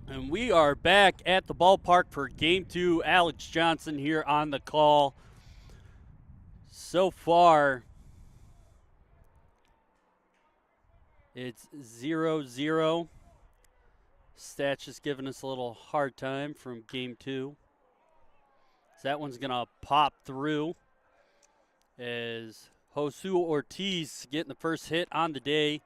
And we are back at the ballpark for game two. Alex Johnson here on the call. So far, it's 0-0. Stats just giving us a little hard time from game two. So that one's going to pop through as Josu Ortiz getting the first hit on the day.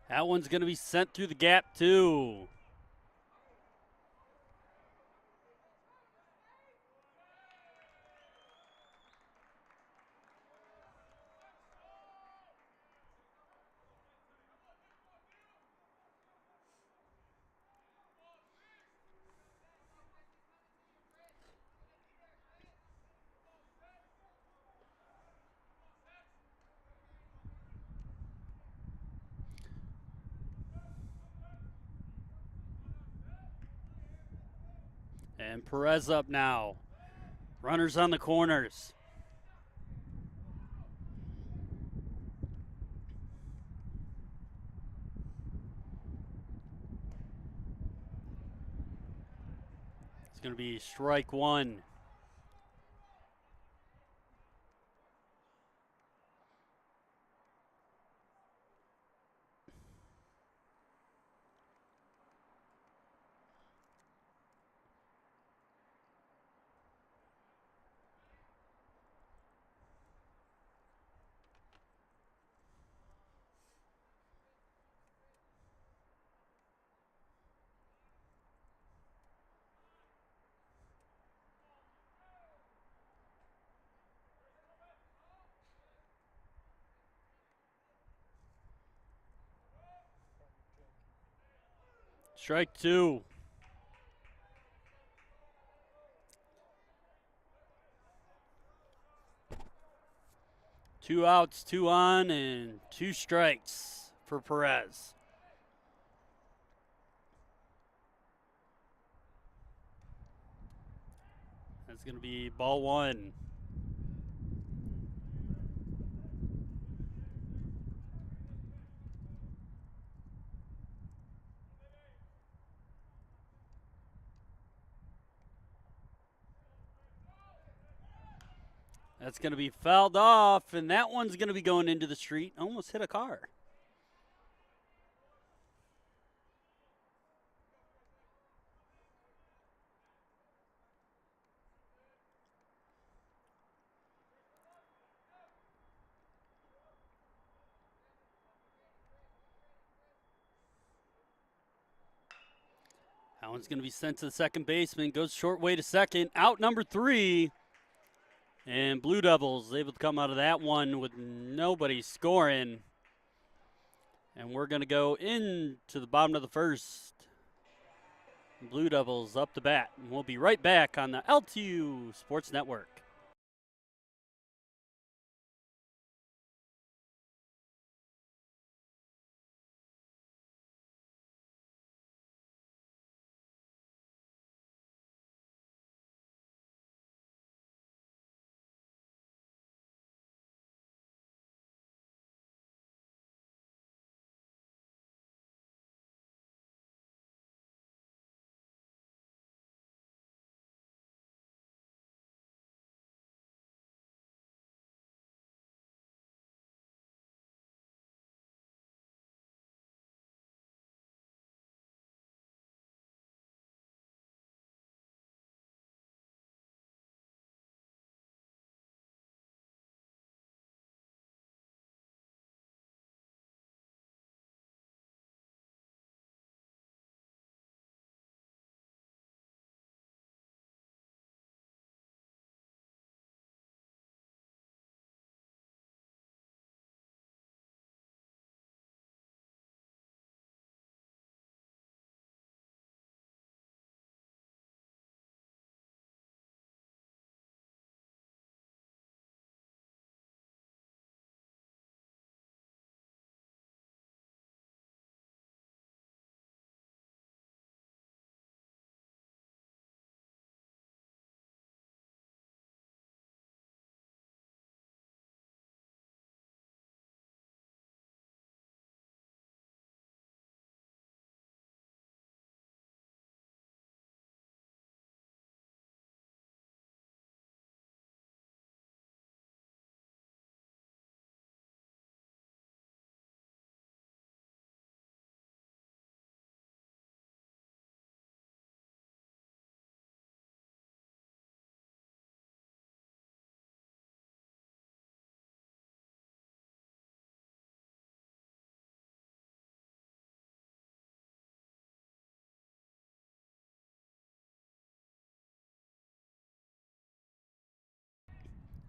That one's going to be sent through the gap, too. And Perez up now. Runners on the corners. It's going to be strike one. Strike two. Two outs, two on, and two strikes for Perez. That's going to be ball one. That's going to be fouled off, and that one's going to be going into the street. Almost hit a car. That one's going to be sent to the second baseman. Goes short way to second. Out number three. And Blue Devils able to come out of that one with nobody scoring. And we're going to go into the bottom of the first. Blue Devils up to bat. And we'll be right back on the LTU Sports Network.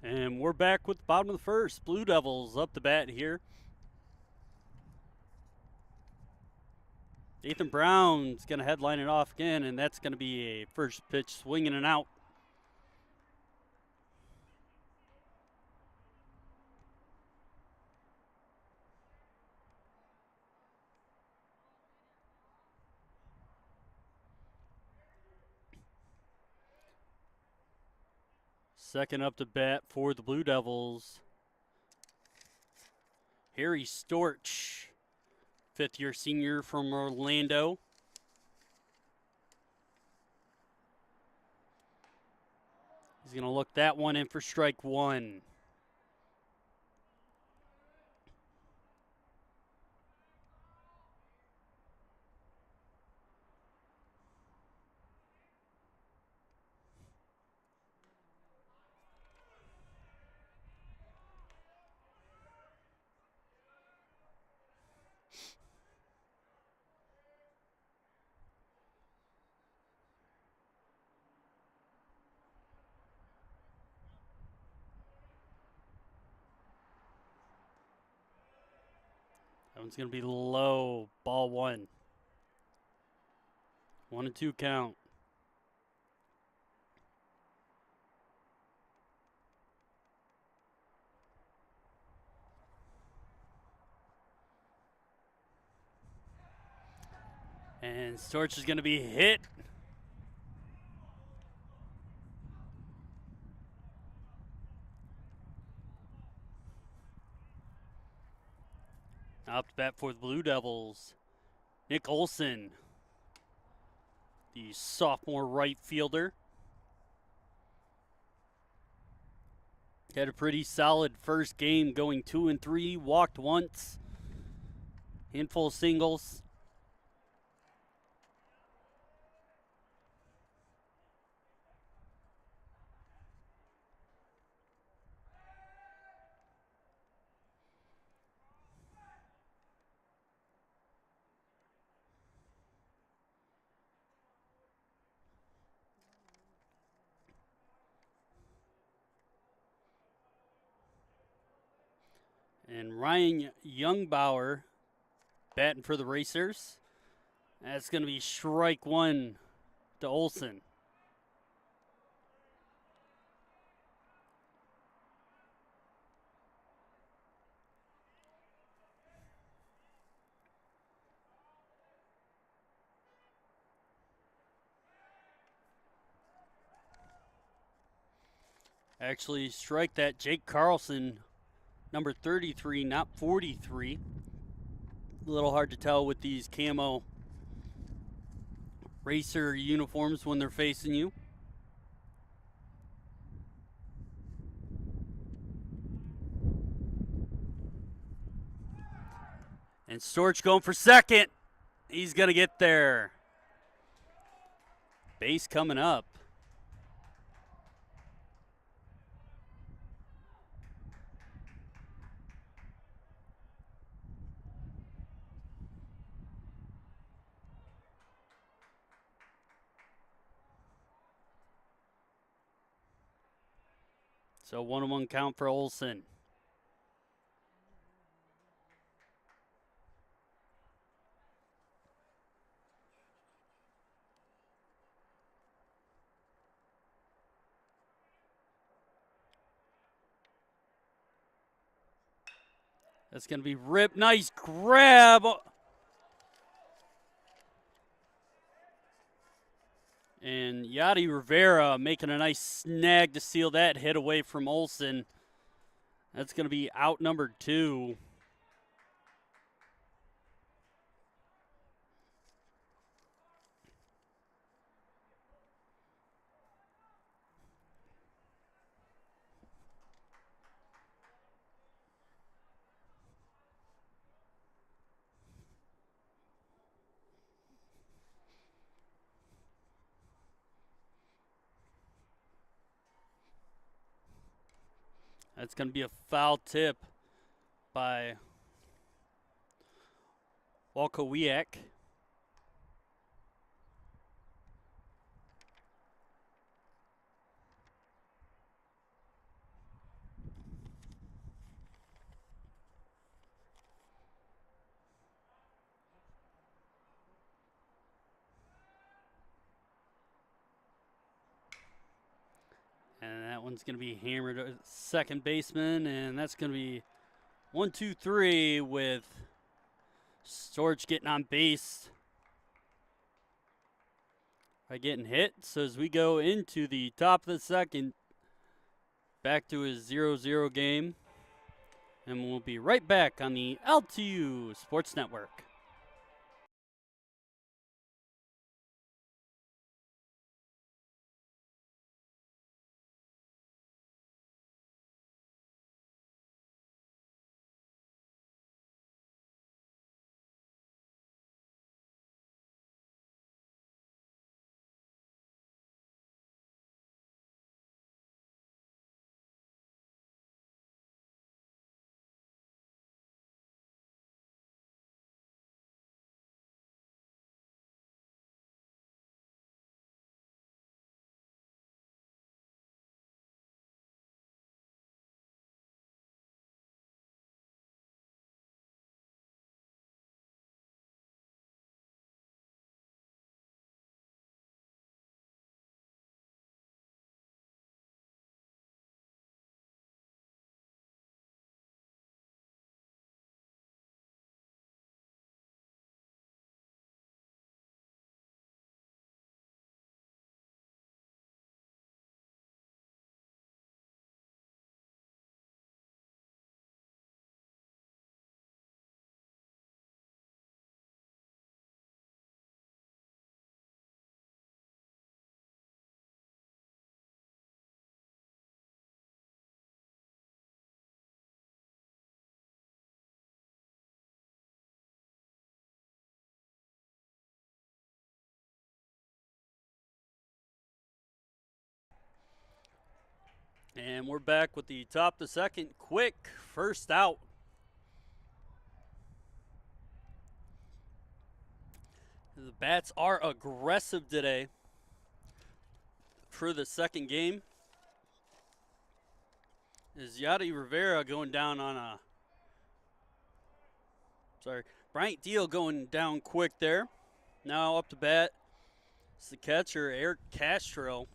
And we're back with the bottom of the first. Blue Devils up the bat here. Ethan Brown's going to headline it off again, and that's going to be a first pitch swinging and out. Second up to bat for the Blue Devils, Harry Storch, fifth-year senior from Orlando. He's going to look that one in for strike one. That one's going to be low, ball one. 1-2 count. And Storch is going to be hit. Up to bat for the Blue Devils, Nick Olson, the sophomore right fielder. Had a pretty solid first game, going 2-3, walked once, handful of singles. And Ryan Youngbauer batting for the Racers. That's going to be strike one to Olson. Actually, strike that Jake Carlson, number 33, not 43. A little hard to tell with these camo Racer uniforms when they're facing you. And Storch going for second. He's going to get there. Base coming up. So 1-1 count for Olson. That's going to be ripped. Nice grab. And Yadi Rivera making a nice snag to seal that hit away from Olson. That's going to be out number 2. That's going to be a foul tip by Walkowiak. That one's going to be hammered to second baseman, and that's going to be 1-2-3 with Storch getting on base by getting hit. So as we go into the top of the second, back to a 0-0 game, and we'll be right back on the LTU Sports Network. And we're back with the top of the second. Quick first out. The Bats are aggressive today for the second game. Is Yadi Rivera going down on a... Bryant Deal going down quick there. Now up to bat. It's the catcher, Eric Castro.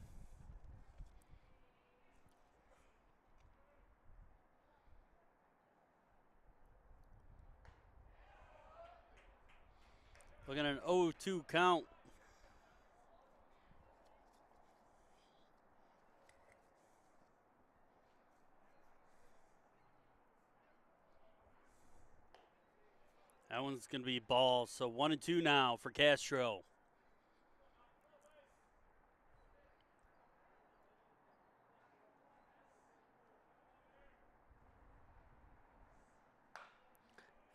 Looking at an 0-2 count. That one's going to be ball. So 1-2 now for Castro.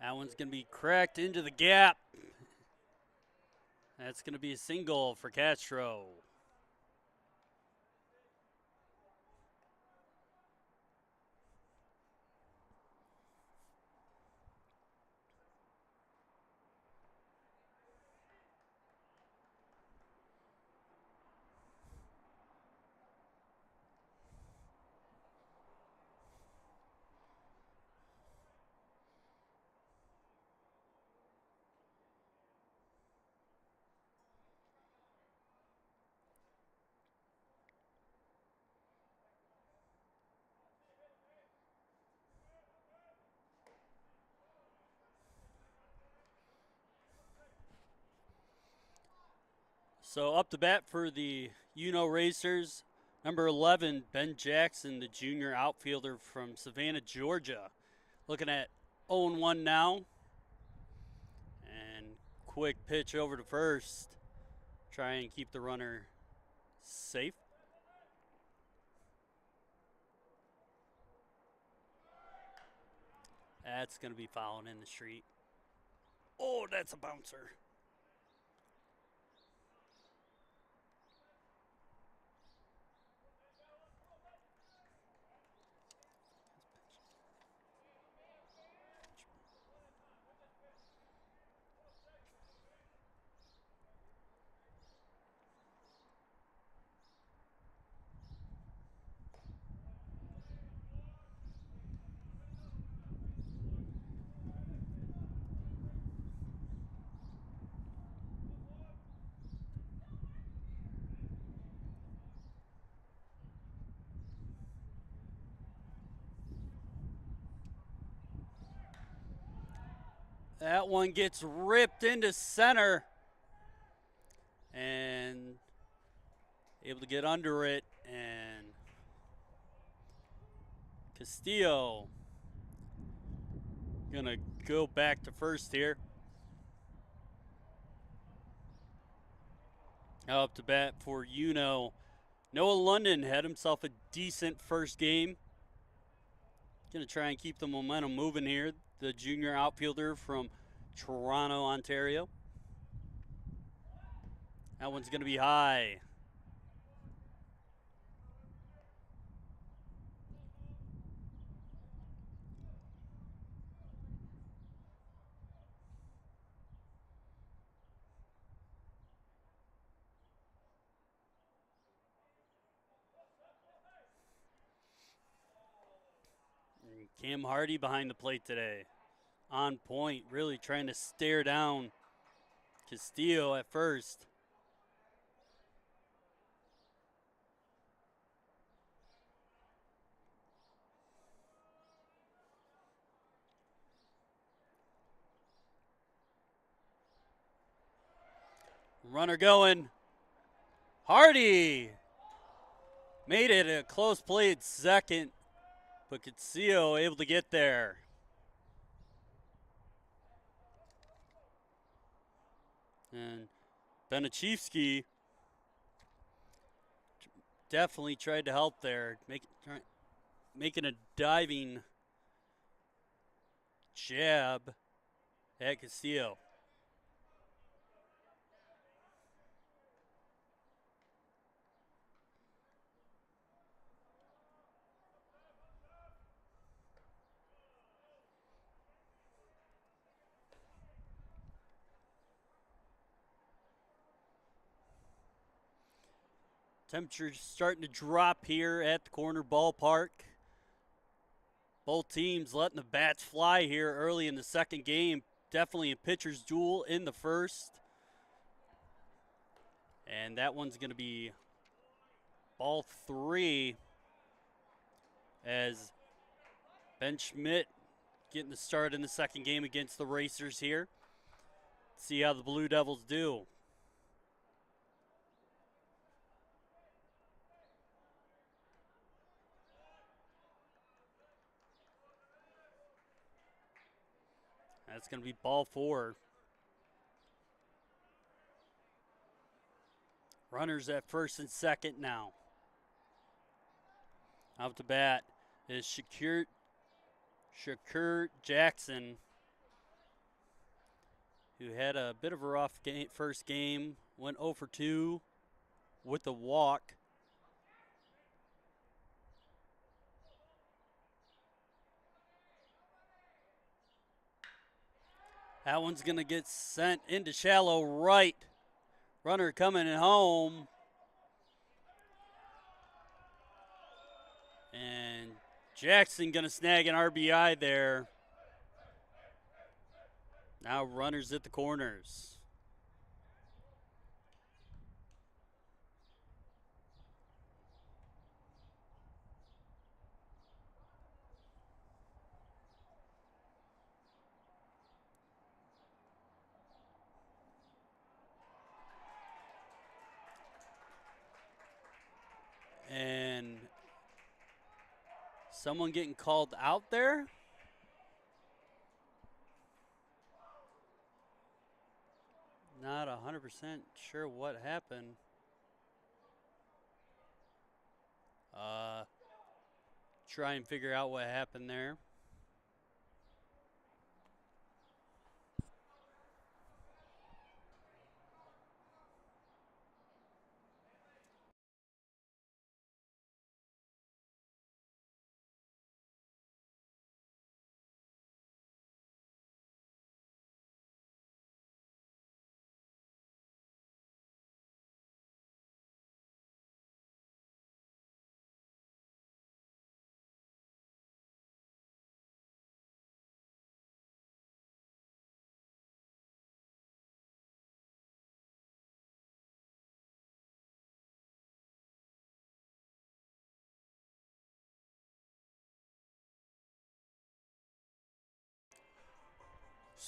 That one's going to be cracked into the gap. That's going to be a single for Castro. So up to bat for the UNOH Racers, number 11, Ben Jackson, the junior outfielder from Savannah, Georgia. Looking at 0-1 now. And quick pitch over to first. Try and keep the runner safe. That's going to be fouling in the street. Oh, that's a bouncer. That one gets ripped into center and able to get under it, and Castillo gonna go back to first here. Now up to bat for UNOH. Noah London had himself a decent first game. Gonna try and keep the momentum moving here. The junior outfielder from Toronto, Ontario. That one's gonna be high. Cam Hardy behind the plate today. On point, really trying to stare down Castillo at first. Runner going. Hardy made it a close play at second, but Castillo able to get there. And Benachivsky definitely tried to help there, making a diving jab at Castillo. Temperature's starting to drop here at the corner ballpark. Both teams letting the bats fly here early in the second game. Definitely a pitcher's duel in the first. And that one's going to be ball 3 as Ben Schmidt getting the start in the second game against the Racers here. See how the Blue Devils do. That's going to be ball 4. Runners at first and second now. Out to bat is Shakur Jackson, who had a bit of a rough first game, went 0 for 2 with a walk. That one's going to get sent into shallow right. Runner coming home. And Jackson going to snag an RBI there. Now runners at the corners. And someone getting called out there. Not 100% sure what happened. Try and figure out what happened there.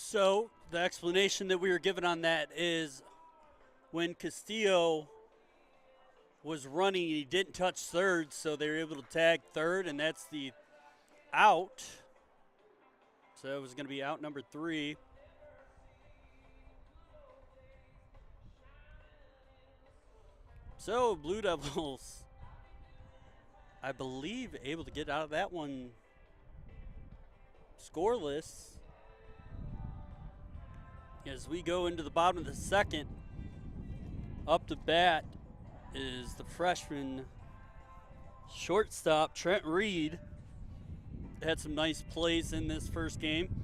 So the explanation that we were given on that is when Castillo was running, he didn't touch third, so they were able to tag third, and that's the out. So it was going to be out number 3. So Blue Devils, I believe, able to get out of that one scoreless. As we go into the bottom of the second, up to bat is the freshman shortstop, Trent Reed. Had some nice plays in this first game.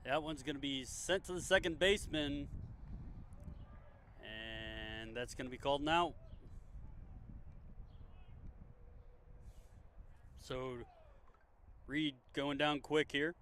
That one's going to be sent to the second baseman, and that's going to be called an out. So Reed going down quick here.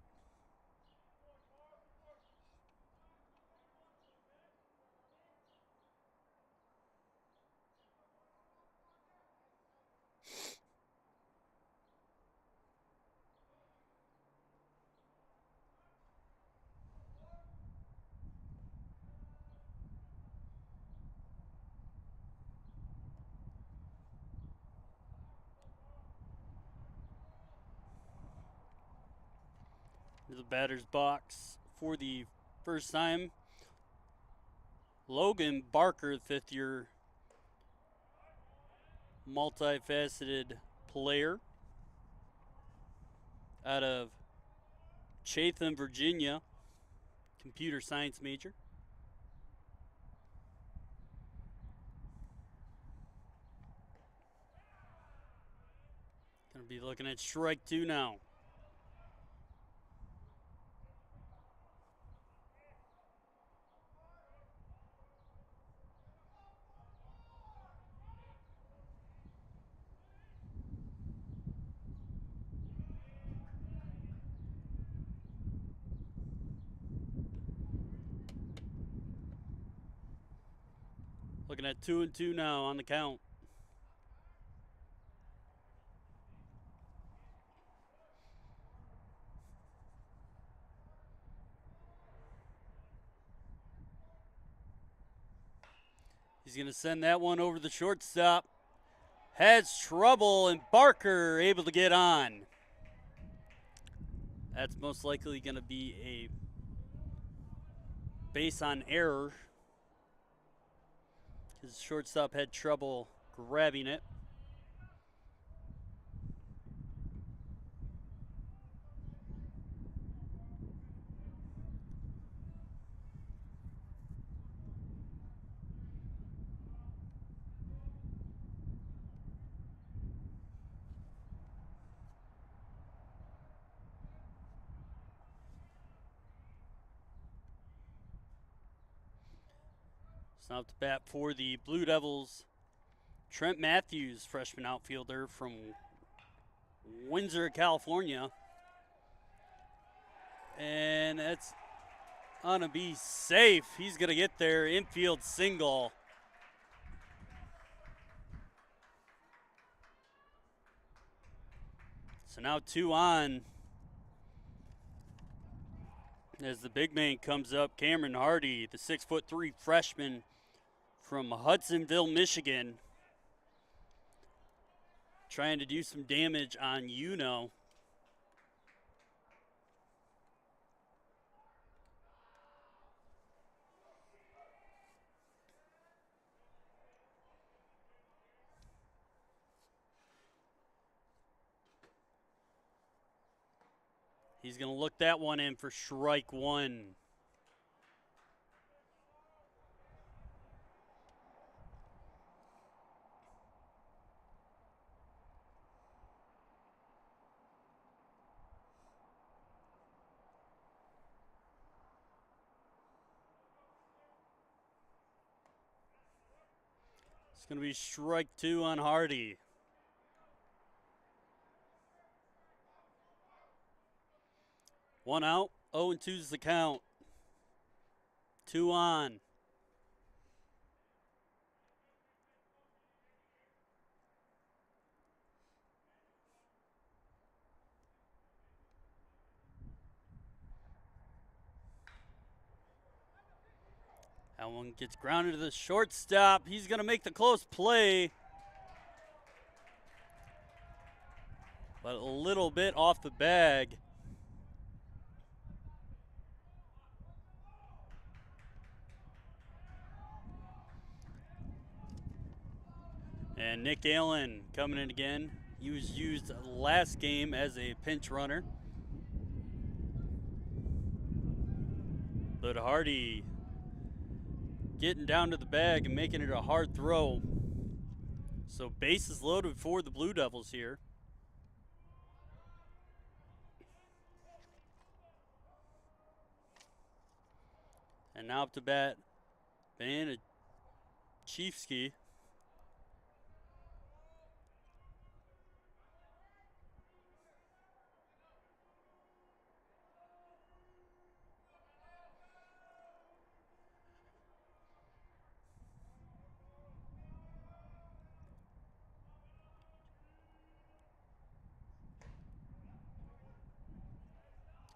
The batter's box for the first time. Logan Barker, 5th-year multifaceted player out of Chatham, Virginia, computer science major. Going to be looking at strike 2 now. Looking at 2-2 now on the count. He's going to send that one over the shortstop. Has trouble, and Barker able to get on. That's most likely going to be a base on error. His shortstop had trouble grabbing it. So now to bat for the Blue Devils, Trent Matthews, freshman outfielder from Windsor, California. And that's going to be safe. He's going to get there. Infield single. So now 2 on. As the big man comes up, Cameron Hardy, the 6'3" freshman from Hudsonville, Michigan, trying to do some damage on UNOH. He's going to look that one in for strike one. It's going to be strike two on Hardy. One out, 0-2 is the count. Two on. That one gets grounded to the shortstop. He's going to make the close play. But a little bit off the bag. And Nick Allen coming in again. He was used last game as a pinch runner. But Hardy getting down to the bag and making it a hard throw. So bases loaded for the Blue Devils here. And now up to bat, Chiefsky.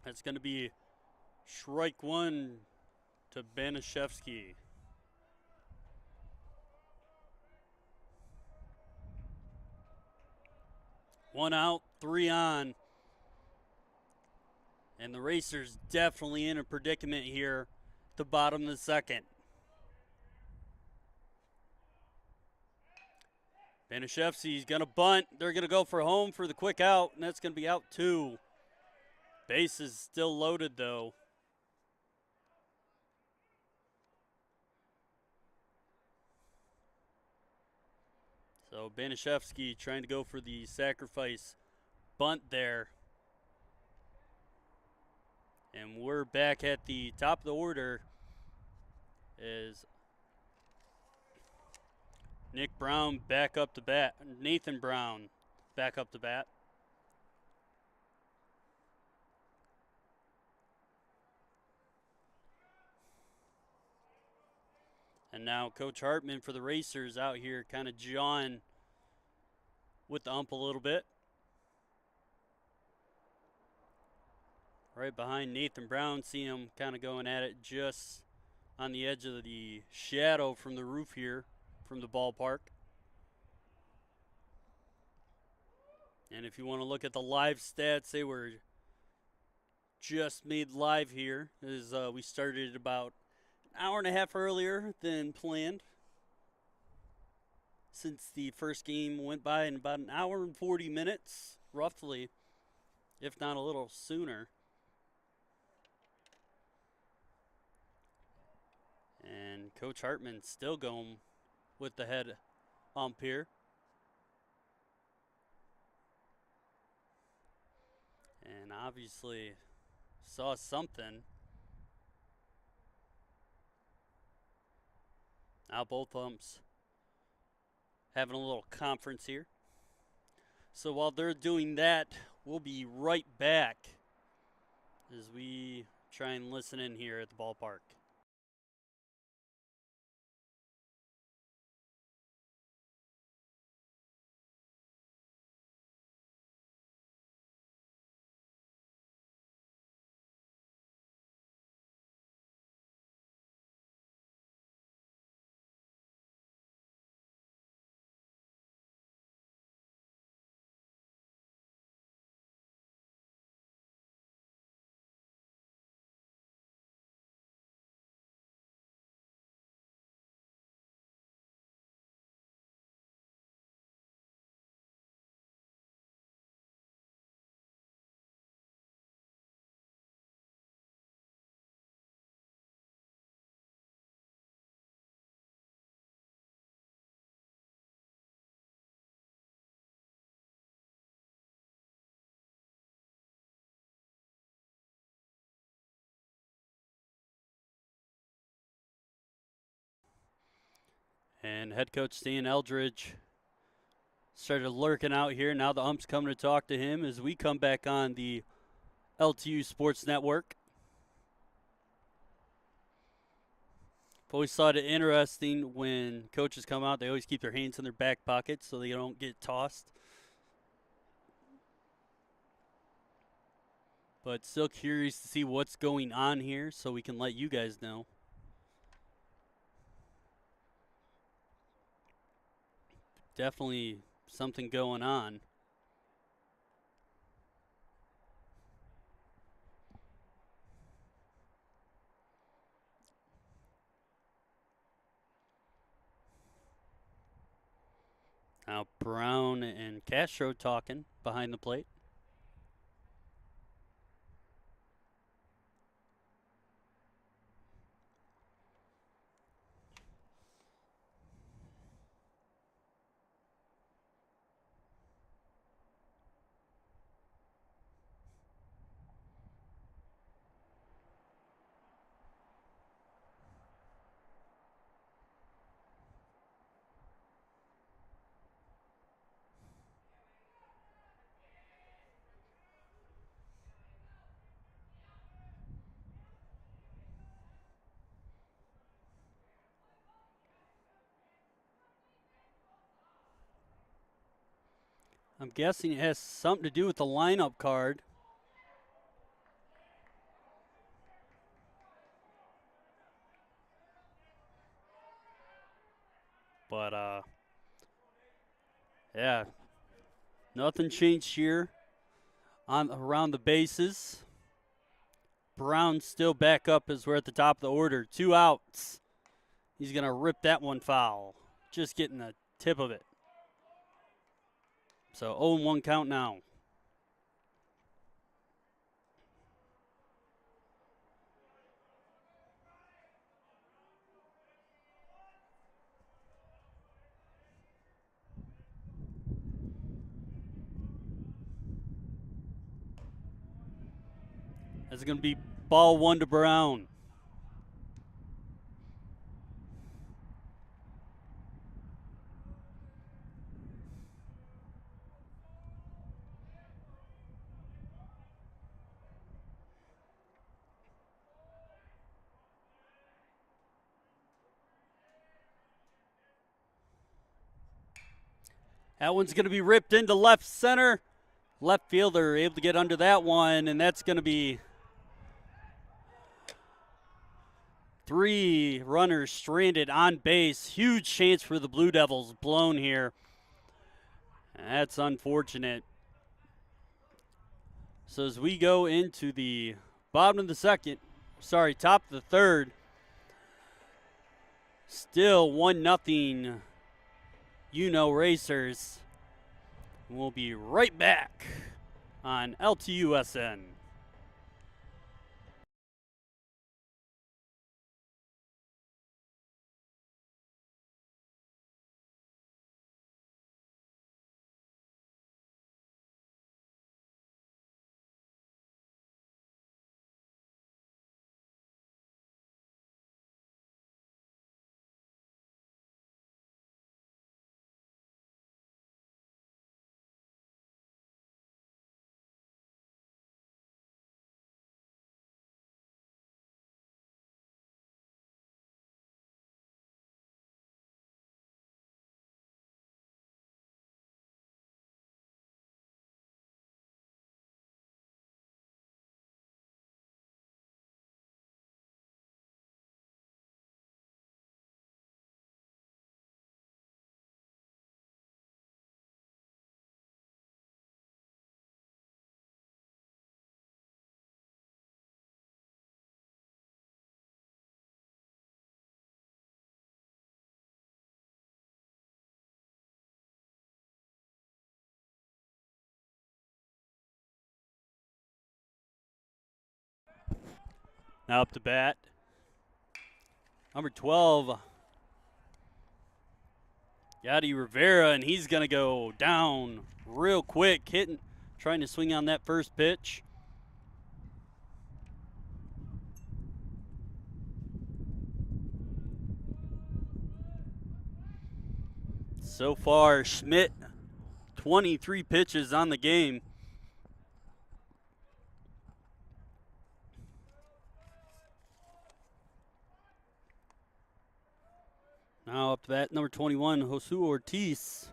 That's going to be strike one to Banashevsky. One out, three on. And the Racers definitely in a predicament here at the bottom of the second. Banashevsky's going to bunt. They're going to go for home for the quick out, and that's going to be out two. Base is still loaded, though. So Banashevsky trying to go for the sacrifice bunt there. And we're back at the top of the order as Nick Brown back up to bat. Nathan Brown back up to bat. And now Coach Hartman for the Racers out here kind of jawing with the ump a little bit. Right behind Nathan Brown, see him kind of going at it just on the edge of the shadow from the roof here from the ballpark. And if you want to look at the live stats, they were just made live here as we started about an hour and a half earlier than planned. Since the first game went by in about an hour and 40 minutes, roughly, if not a little sooner. And Coach Hartman still going with the head ump here. And obviously saw something. Now both umps having a little conference here. So while they're doing that, we'll be right back as we try and listen in here at the ballpark. And head coach Stan Eldridge started lurking out here. Now the ump's coming to talk to him as we come back on the LTU Sports Network. I've always thought it interesting when coaches come out, they always keep their hands in their back pockets so they don't get tossed. But still curious to see what's going on here so we can let you guys know. Definitely something going on. Now Brown and Castro talking behind the plate. I'm guessing it has something to do with the lineup card. But, yeah, nothing changed here around the bases. Brown still back up as we're at the top of the order. 2 outs. He's going to rip that one foul. Just getting the tip of it. So 0-1 count now. That's going to be ball 1 to Brown. That one's going to be ripped into left center. Left fielder able to get under that one, and that's going to be 3 runners stranded on base. Huge chance for the Blue Devils blown here. That's unfortunate. So as we go into the top of the third, still 1-0 UNOH Racers. We'll be right back on LTUSN. Now up to bat, number 12, Yadi Rivera, and he's going to go down real quick, trying to swing on that first pitch. So far, Schmidt, 23 pitches on the game. Now up to bat, number 21, Josu Ortiz.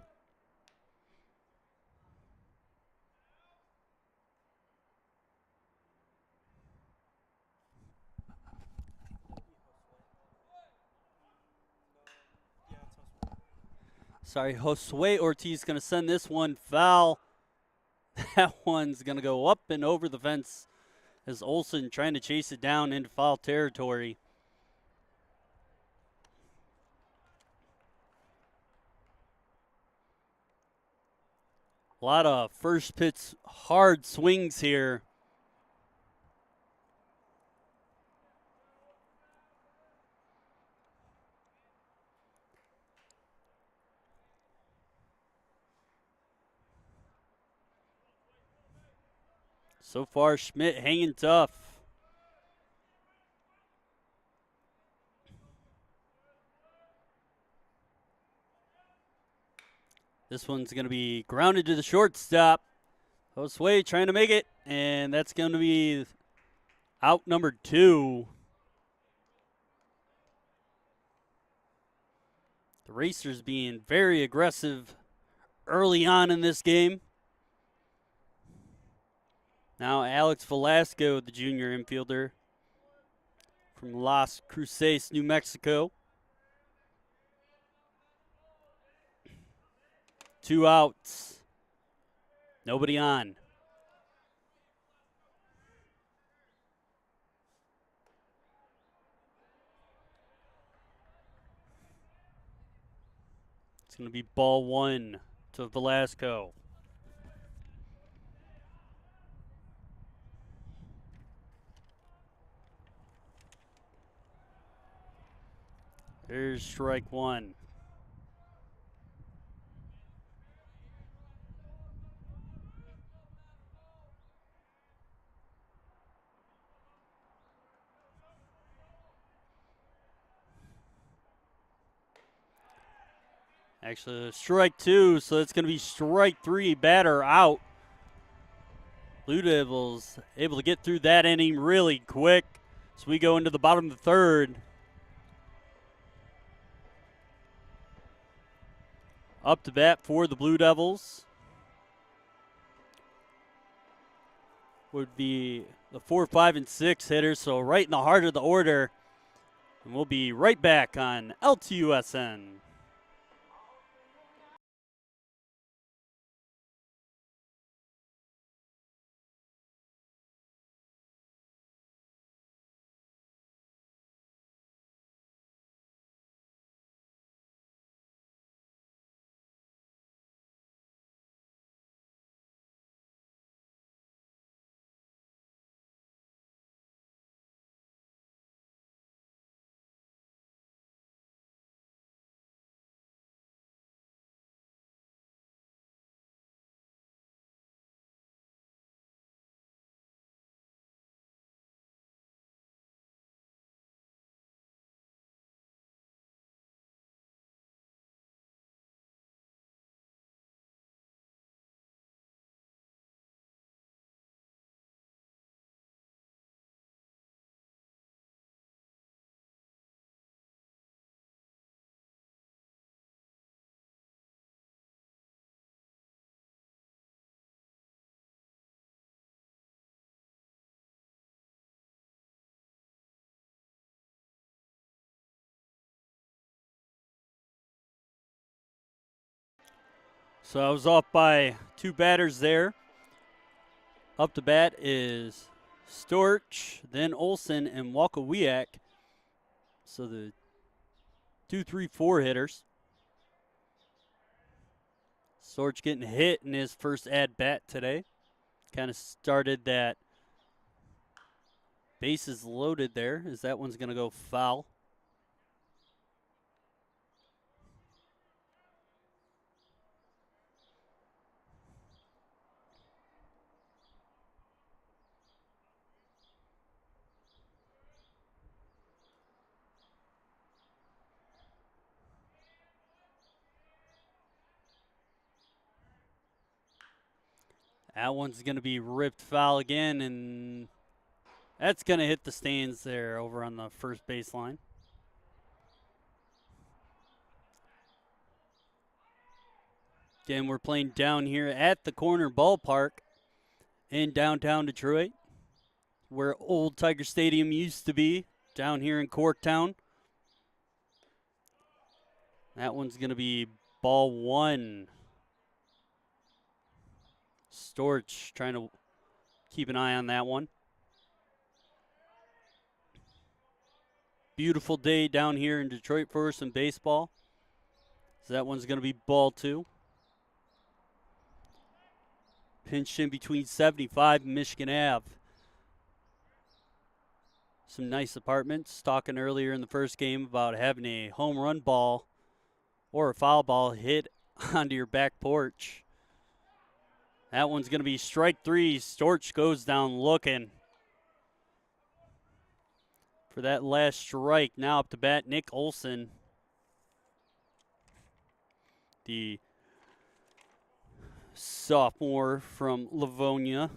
Sorry, Josue Ortiz going to send this one foul. That one's going to go up and over the fence as Olsen trying to chase it down into foul territory. A lot of first pitch hard swings here. So far, Schmidt hanging tough. This one's going to be grounded to the shortstop. Josue trying to make it, and that's going to be out number 2. The Racers being very aggressive early on in this game. Now Alex Velasco, the junior infielder from Las Cruces, New Mexico. 2 outs. Nobody on. It's going to be ball 1 to Velasco. There's strike 1. Actually, strike 2, so it's going to be strike 3, batter out. Blue Devils able to get through that inning really quick. So we go into the bottom of the 3rd. Up to bat for the Blue Devils would be the 4, 5, and 6 hitters, so right in the heart of the order. And we'll be right back on LTUSN. So I was off by 2 batters there. Up to bat is Storch, then Olsen, and Walkowiak. So the 2, 3, 4 hitters. Storch getting hit in his first at-bat today. Kind of started that bases loaded there, as that one's going to go foul. That one's going to be ripped foul again, and that's going to hit the stands there over on the first baseline. Again, we're playing down here at the Corner Ballpark in downtown Detroit, where old Tiger Stadium used to be, down here in Corktown. That one's going to be ball one. Storch trying to keep an eye on that one. Beautiful day down here in Detroit for some baseball. So that one's going to be ball two. Pinched in between 75 and Michigan Ave. Some nice apartments. Talking earlier in the first game about having a home run ball or a foul ball hit onto your back porch. That one's going to be strike three. Storch goes down looking for that last strike. Now up to bat, Nick Olson, the sophomore from Livonia.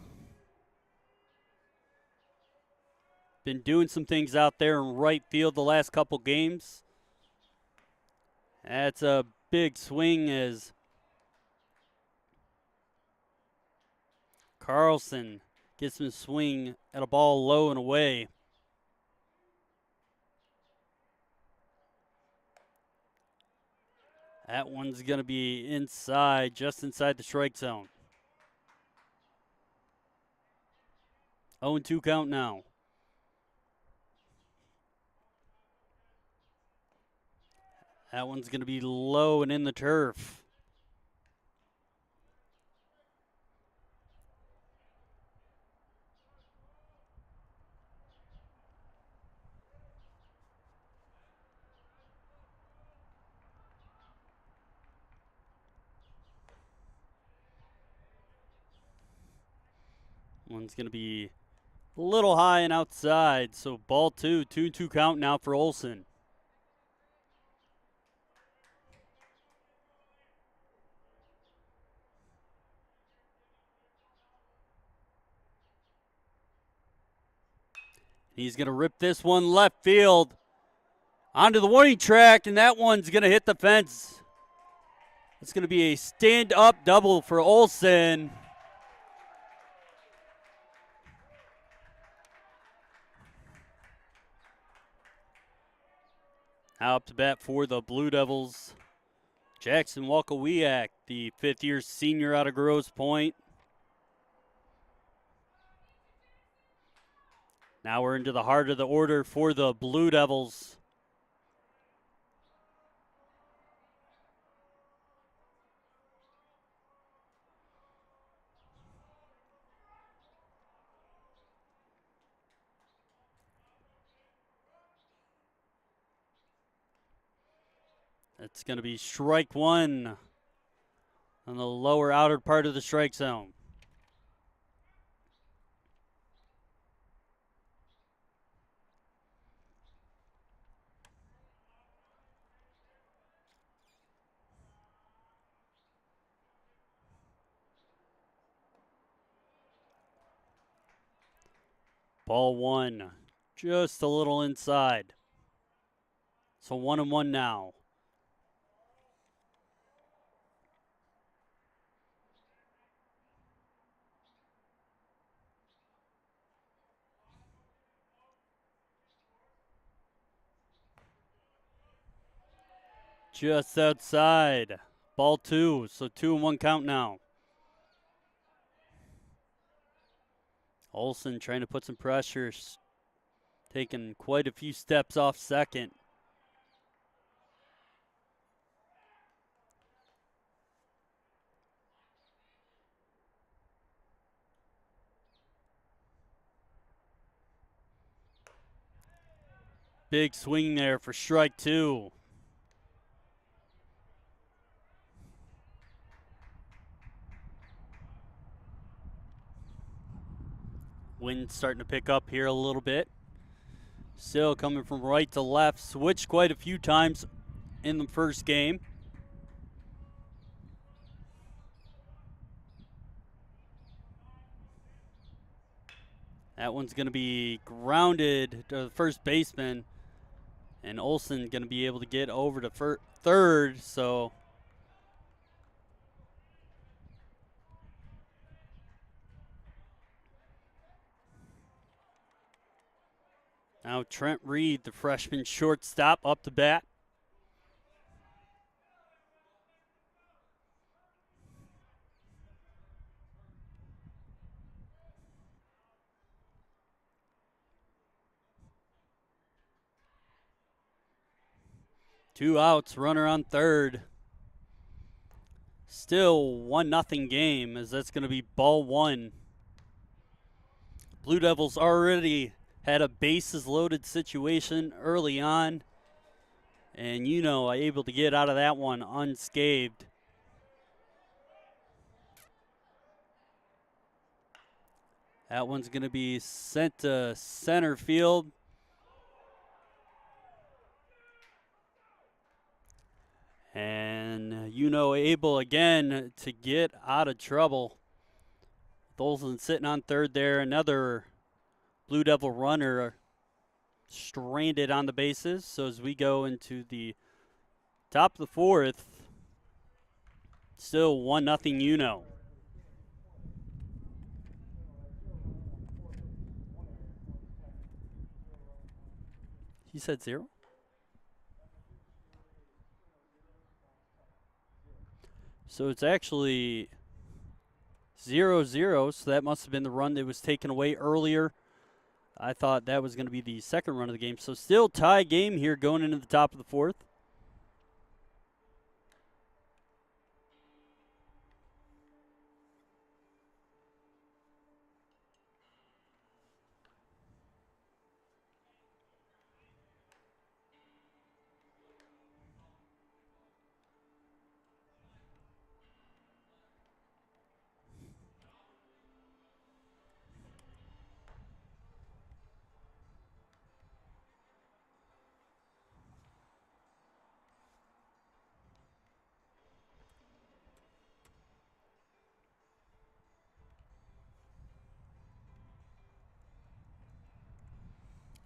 Been doing some things out there in right field the last couple games. That's a big swing as Carlson gets him a swing at a ball low and away. That one's going to be inside, just inside the strike zone. 0-2 count now. That one's going to be low and in the turf. One's going to be a little high and outside, so ball two, 2-2 count now for Olson. He's going to rip this one left field onto the warning track, and that one's going to hit the fence. It's going to be a stand-up double for Olson. Now up to bat for the Blue Devils, Jackson Walkowiak, the fifth-year senior out of Grosse Pointe. Now we're into the heart of the order for the Blue Devils. It's going to be strike one on the lower outer part of the strike zone. Ball one, just a little inside. So 1-1 now. Just outside. Ball two, so 2-1 count now. Olson trying to put some pressure, taking quite a few steps off second. Big swing there for strike two. Wind starting to pick up here a little bit. Still coming from right to left. Switched quite a few times in the first game. That one's going to be grounded to the first baseman, and Olsen going to be able to get over to third. So now Trent Reed, the freshman shortstop, up to bat. Two outs, runner on third. Still 1-0 game, as that's going to be ball one. Blue Devils already had a bases loaded situation early on, and able to get out of that one unscathed. That one's going to be sent to center field. And able again to get out of trouble. Olsen sitting on third there. Another Blue Devil runner stranded on the bases. So as we go into the top of the fourth, still 1-0 UNO. He said 0? So it's actually 0-0, so that must have been the run that was taken away earlier. I thought that was going to be the second run of the game. So still tie game here going into the top of the fourth.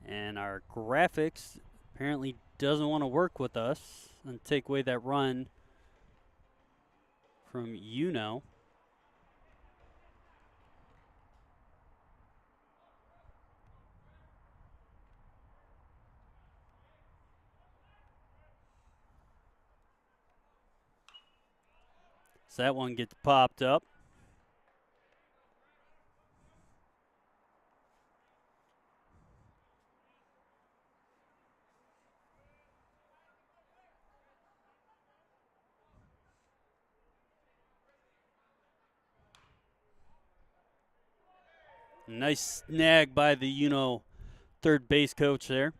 And our graphics apparently doesn't want to work with us and take away that run from UNO. So that one gets popped up. Nice snag by the UNO third base coach there.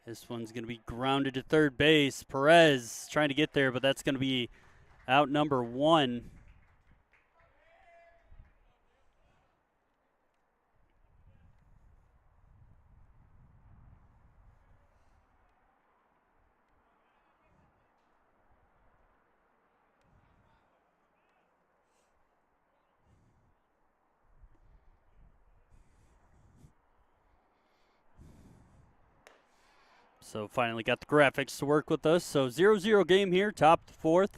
This one's going to be grounded to third base. Perez trying to get there, but that's going to be out number one. So finally got the graphics to work with us. So 0-0 game here, top of the fourth.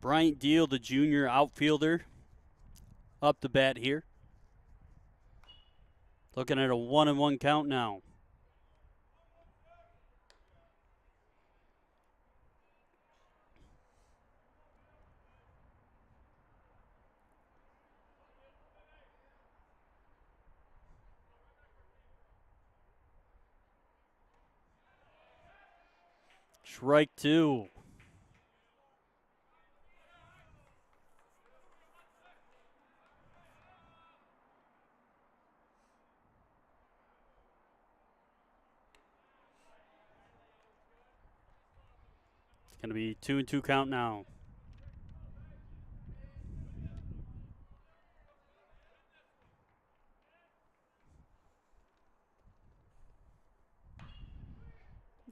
Bryant Deal, the junior outfielder, up to bat here. Looking at a 1-1 count now. Strike two. It's going to be 2-2 count now.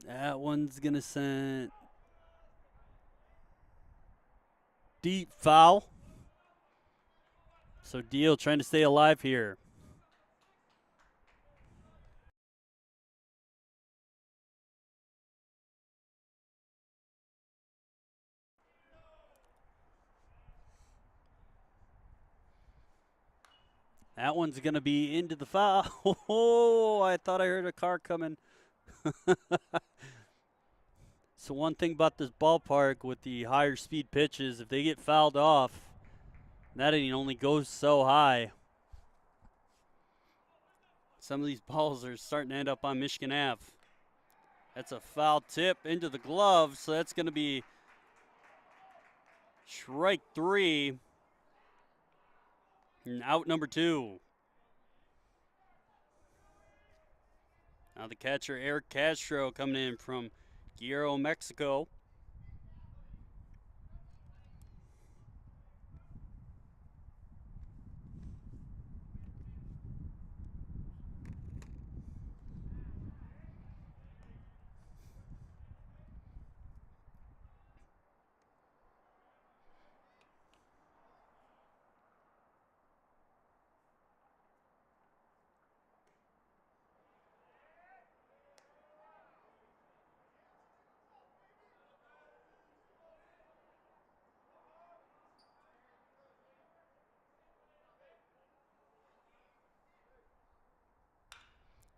That one's going to send deep foul. So Deal trying to stay alive here. That one's going to be into the foul. Oh, I thought I heard a car coming. So one thing about this ballpark with the higher speed pitches, if they get fouled off, that inning only goes so high. Some of these balls are starting to end up on Michigan Ave. That's a foul tip into the glove, so that's going to be strike 3. And out number 2. Now the catcher, Eric Castro, coming in from Guerrero, Mexico.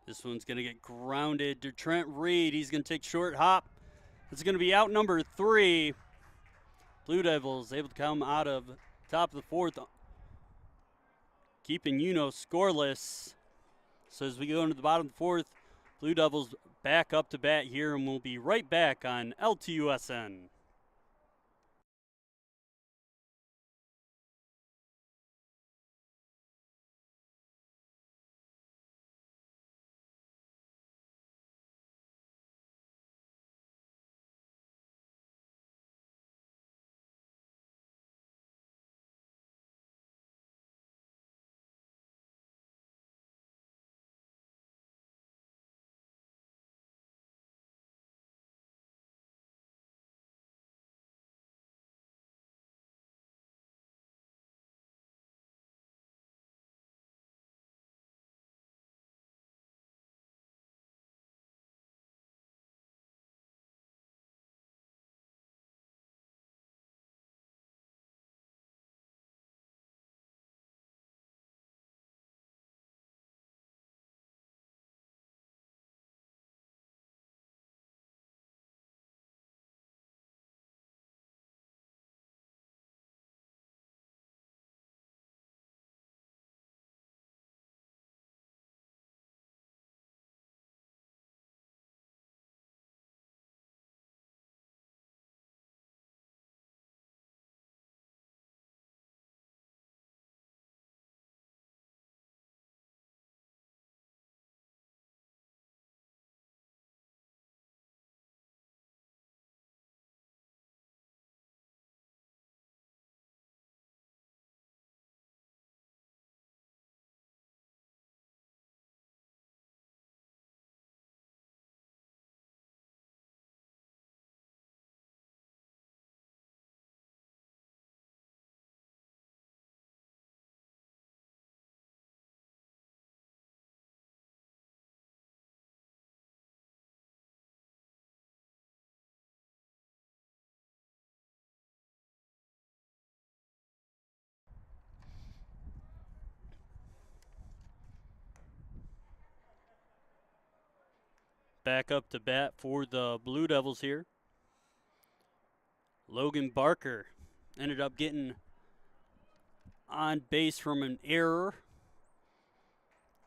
This one's going to get grounded to Trent Reed. He's going to take short hop. It's going to be out number 3. Blue Devils able to come out of top of the 4th, keeping UNOH scoreless. So as we go into the bottom of the 4th, Blue Devils back up to bat here, and we'll be right back on LTUSN. Back up to bat for the Blue Devils here. Logan Barker ended up getting on base from an error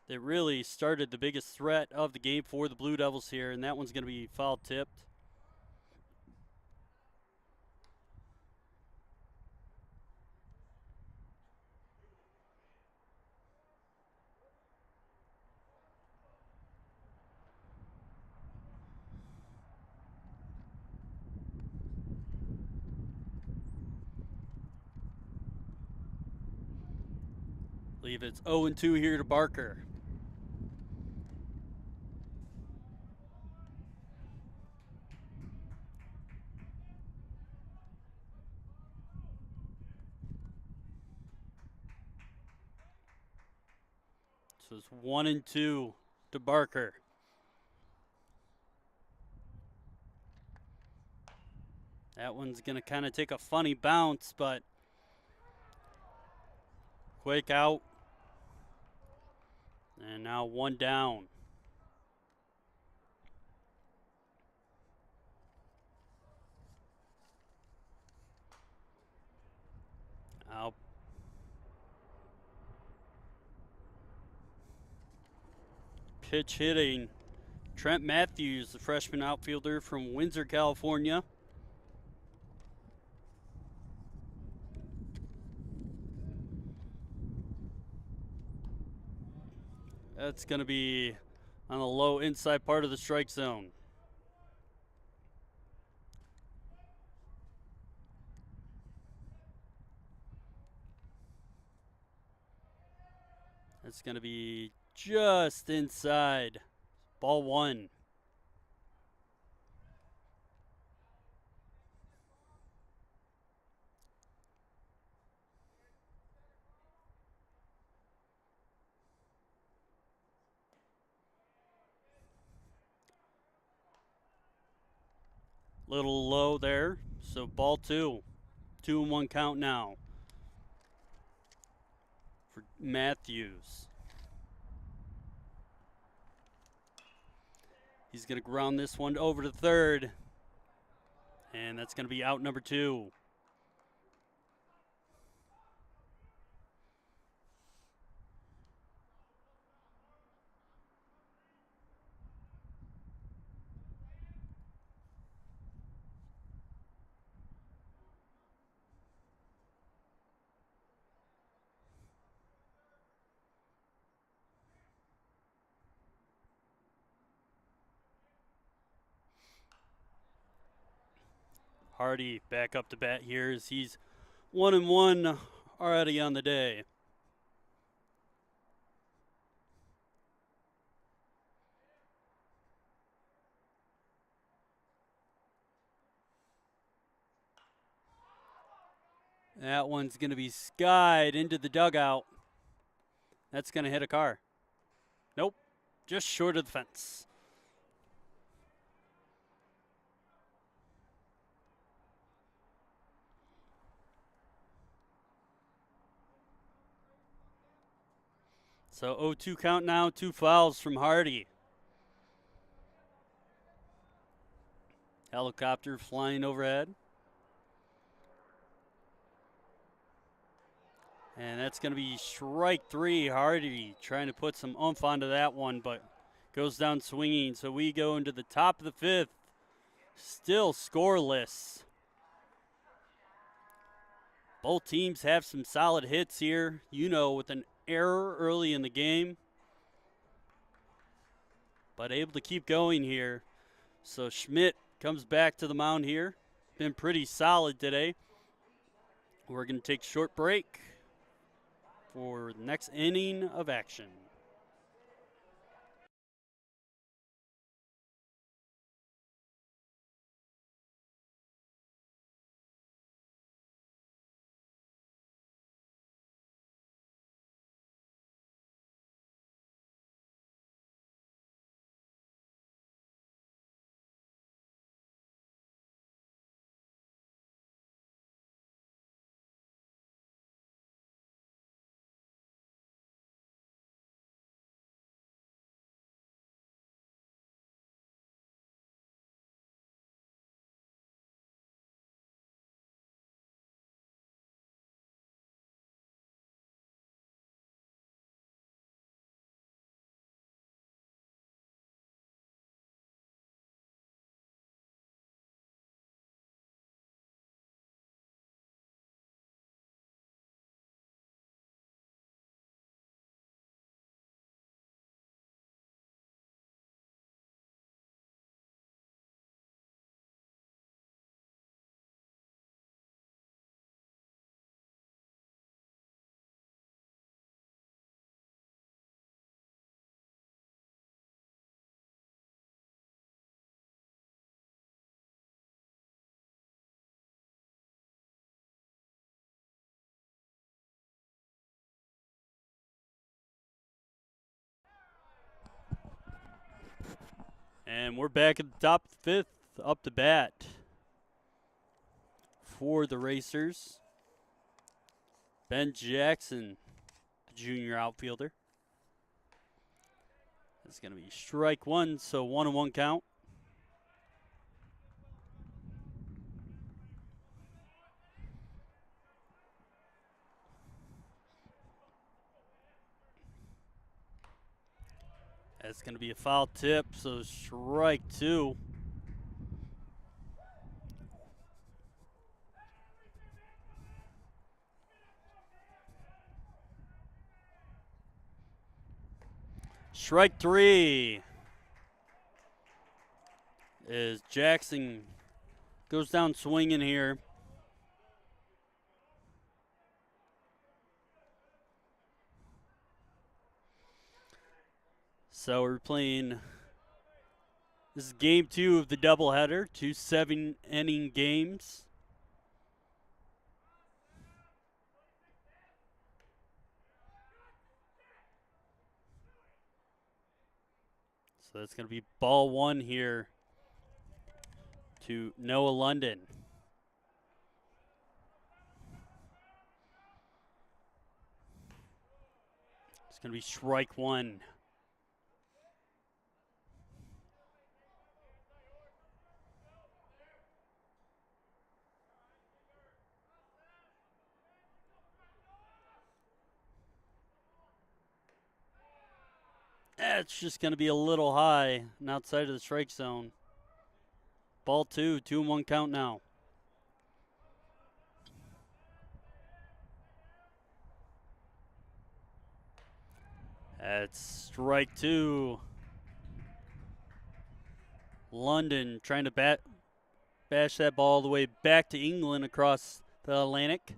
that really started the biggest threat of the game for the Blue Devils here, and that one's going to be foul tipped. I believe it's 0-2 here to Barker. So it's 1-2 to Barker. That one's going to kind of take a funny bounce, but quick out. And now one down. Out. Pitch hitting. Trent Matthews, the freshman outfielder from Windsor, California. That's going to be on the low inside part of the strike zone. That's going to be just inside. Ball one. Little low there. So ball two. 2-1 count now for Matthews. He's going to ground this one over to third. And that's going to be out number 2. Hardy back up to bat here as he's 1-1 already on the day. That one's going to be skied into the dugout. That's going to hit a car. Nope, just short of the fence. So 0-2 count now, 2 fouls from Hardy. Helicopter flying overhead. And that's going to be strike 3. Hardy trying to put some oomph onto that one, but goes down swinging. So we go into the top of the 5th. Still scoreless. Both teams have some solid hits here. UNOH with an error early in the game, but able to keep going here. So Schmidt comes back to the mound here. Been pretty solid today. We're going to take a short break for the next inning of action. And we're back at the top of the fifth, up to bat for the Racers. Ben Jackson, the junior outfielder. It's going to be strike one, so 1-1 count. That's going to be a foul tip, so strike two. Strike three is Jackson goes down swinging here. So we're playing, this is game two of the doubleheader, 2 7-inning games. So that's going to be ball one here to Noah London. It's going to be strike one. That's just going to be a little high and outside of the strike zone. Ball two, 2-1 count now. That's strike two. London trying to bash that ball all the way back to England across the Atlantic.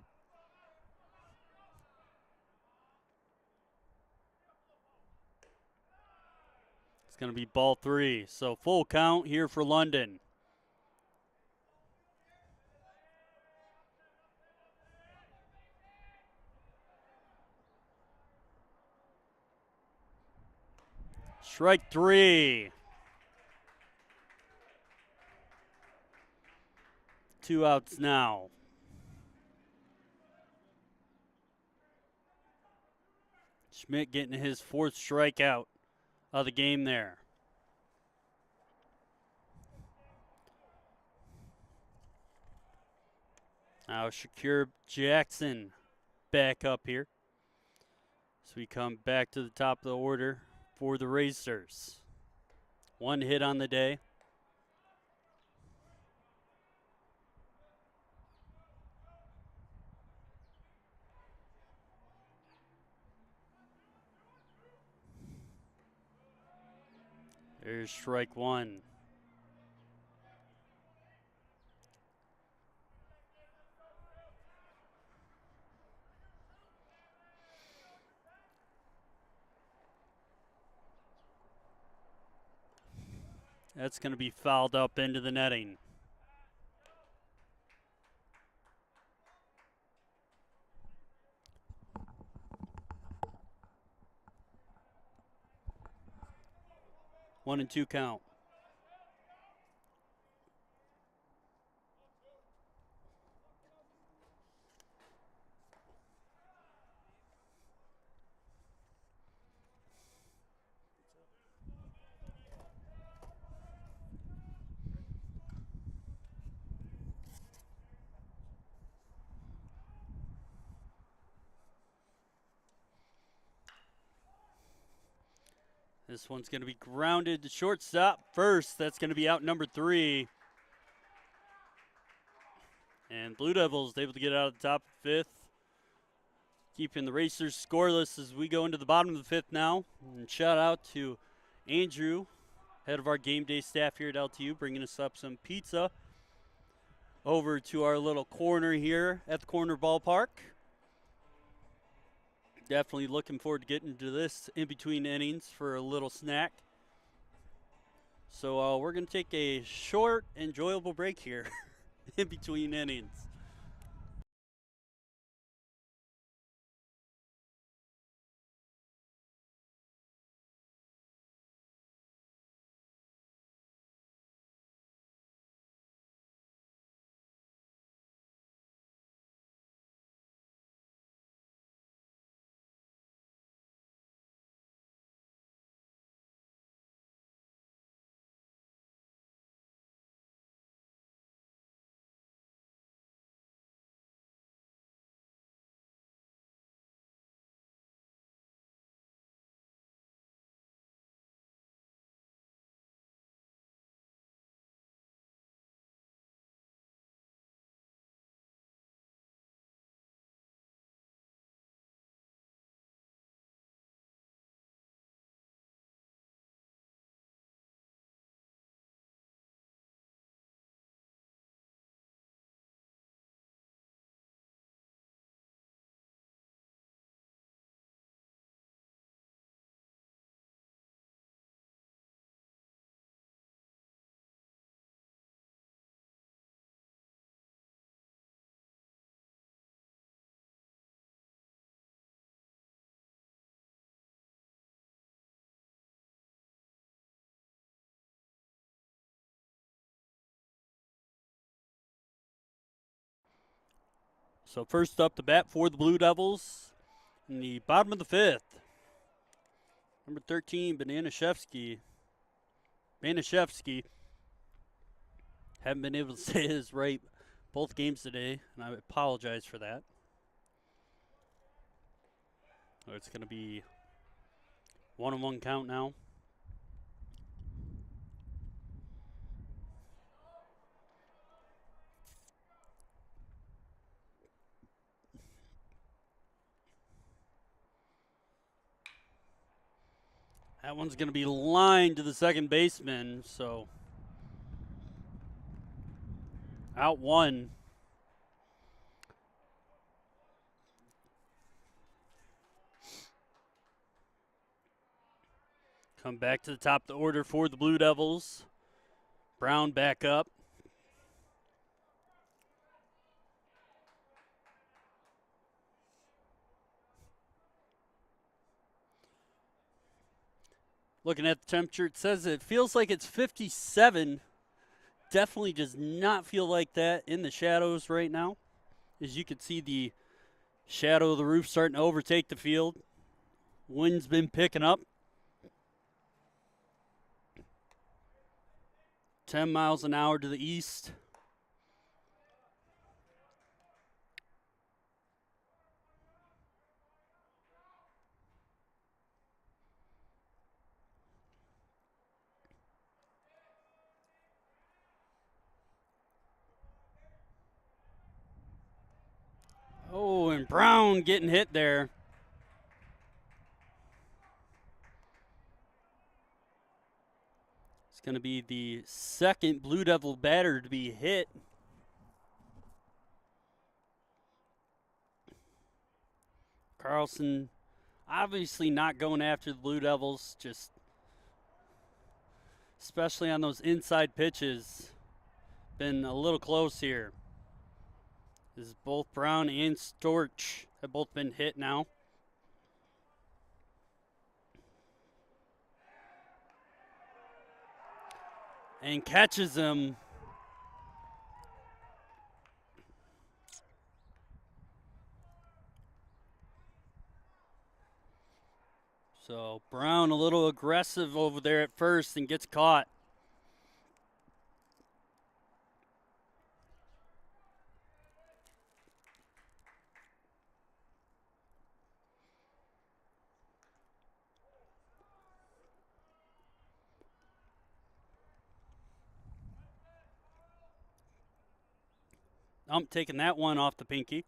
It's going to be ball three. So full count here for London. Strike three. 2 outs now. Schmidt getting his 4th strikeout of the game there. Now Shakir Jackson back up here. So we come back to the top of the order for the Racers. 1 hit on the day. There's strike one. That's going to be fouled up into the netting. One and two count. This one's going to be grounded to shortstop first. That's going to be out number 3. And Blue Devils able to get out of the top of the 5th. Keeping the Racers scoreless as we go into the bottom of the 5th now. And shout out to Andrew, head of our game day staff here at LTU, bringing us up some pizza over to our little corner here at the corner ballpark. Definitely looking forward to getting to this in between innings for a little snack. So we're going to take a short, enjoyable break here in between innings. So first up to bat for the Blue Devils in the bottom of the fifth, number 13, Banashevsky. Haven't been able to say his right both games today, and I apologize for that. It's going to be 1-1 count now. That one's going to be lined to the second baseman, so out one. Come back to the top of the order for the Blue Devils. Brown back up. Looking at the temperature, it says it feels like it's 57. Definitely does not feel like that in the shadows right now. As you can see, the shadow of the roof starting to overtake the field. Wind's been picking up. 10 miles an hour to the east. Oh, and Brown getting hit there. It's going to be the second Blue Devil batter to be hit. Carlson obviously not going after the Blue Devils, just especially on those inside pitches. Been a little close here. This is both Brown and Storch have both been hit now. And catches him. So Brown a little aggressive over there at first and gets caught. Taking that one off the pinky.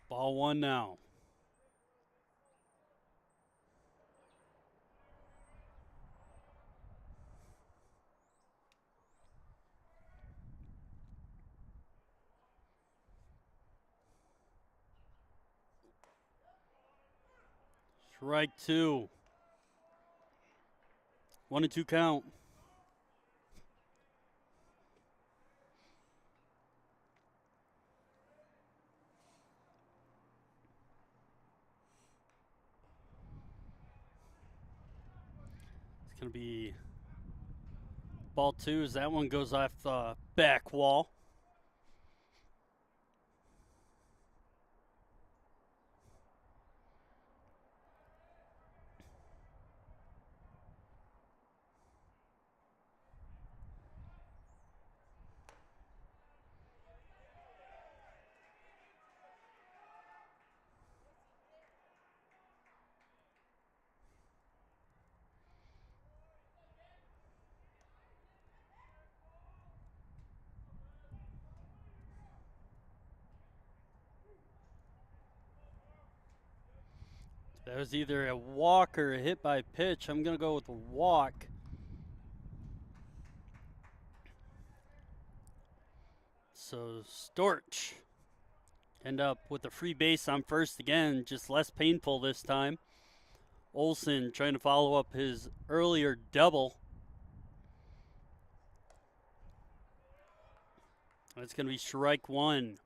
Ball one now. Strike two. 1-2 count. It's going to be ball two as that one goes off the back wall. That was either a walk or a hit by pitch. I'm going to go with a walk. So Storch end up with a free base on first again, just less painful this time. Olson trying to follow up his earlier double. That's going to be strike one.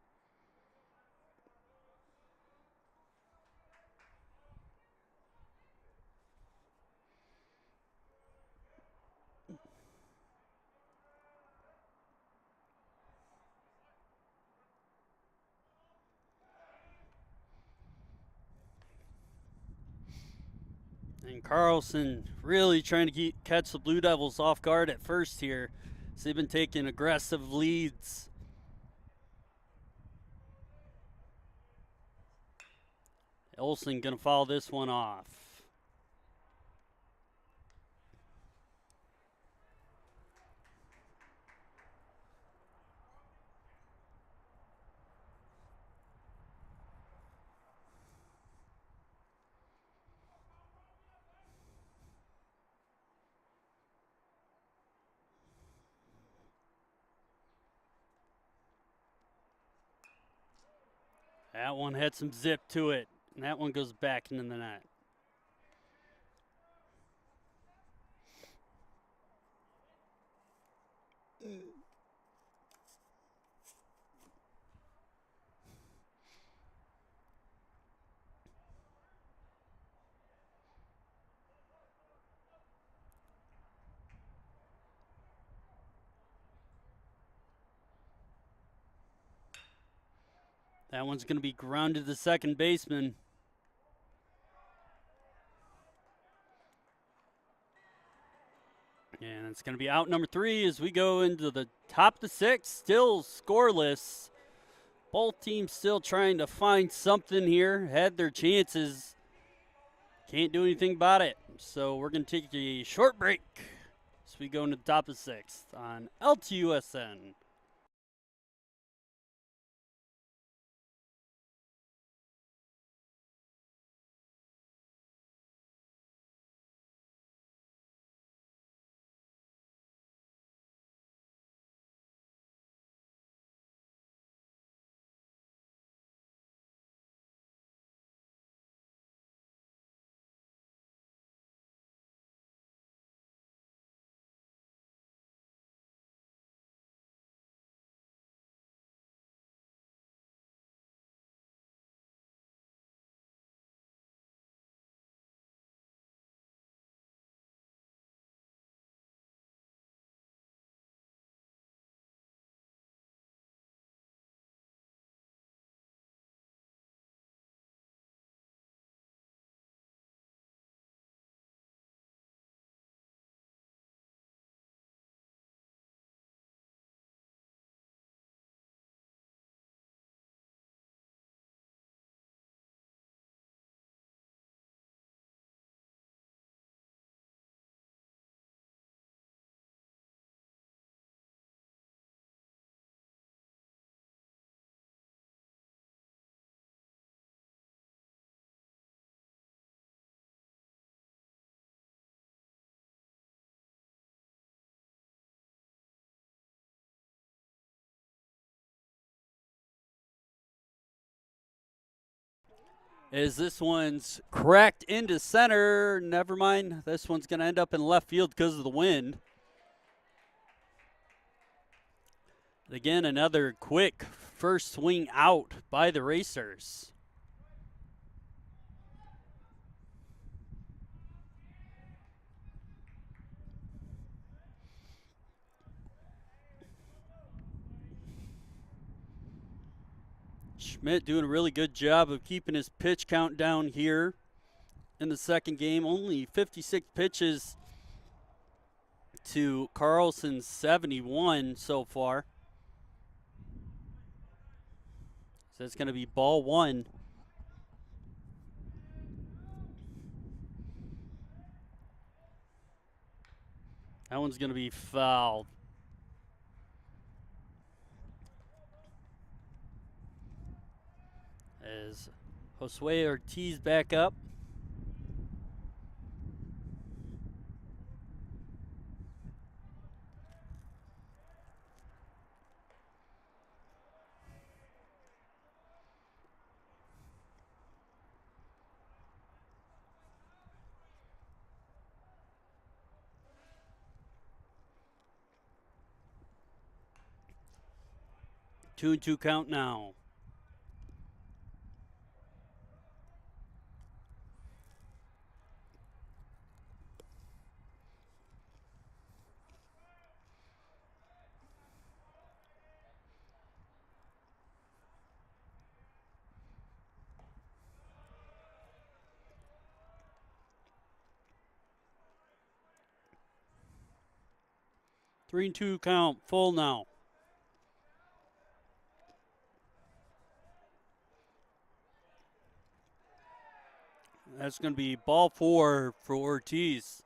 And Carlson really trying to catch the Blue Devils off guard at first here. So they've been taking aggressive leads. Olson going to foul this one off. That one had some zip to it, and that one goes back into the net. That one's going to be grounded to second baseman. And it's going to be out number 3 as we go into the top of the 6th. Still scoreless. Both teams still trying to find something here. Had their chances. Can't do anything about it. So we're going to take a short break as we go into the top of the 6th on LTUSN. As this one's cracked into center. Never mind. This one's going to end up in left field because of the wind. Again, another quick first swing out by the Racers. Schmidt doing a really good job of keeping his pitch count down here in the second game. Only 56 pitches to Carlson's 71 so far. So it's going to be ball one. That one's going to be fouled. As Josue Ortiz back up. 2-2 count now. Three and two count, full now. That's going to be ball 4 for Ortiz.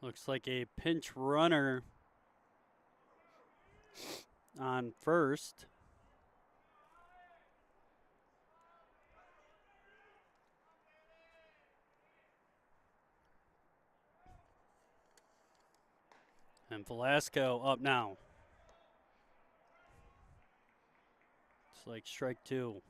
Looks like a pinch runner on first. And Velasco up now. It's like strike 2.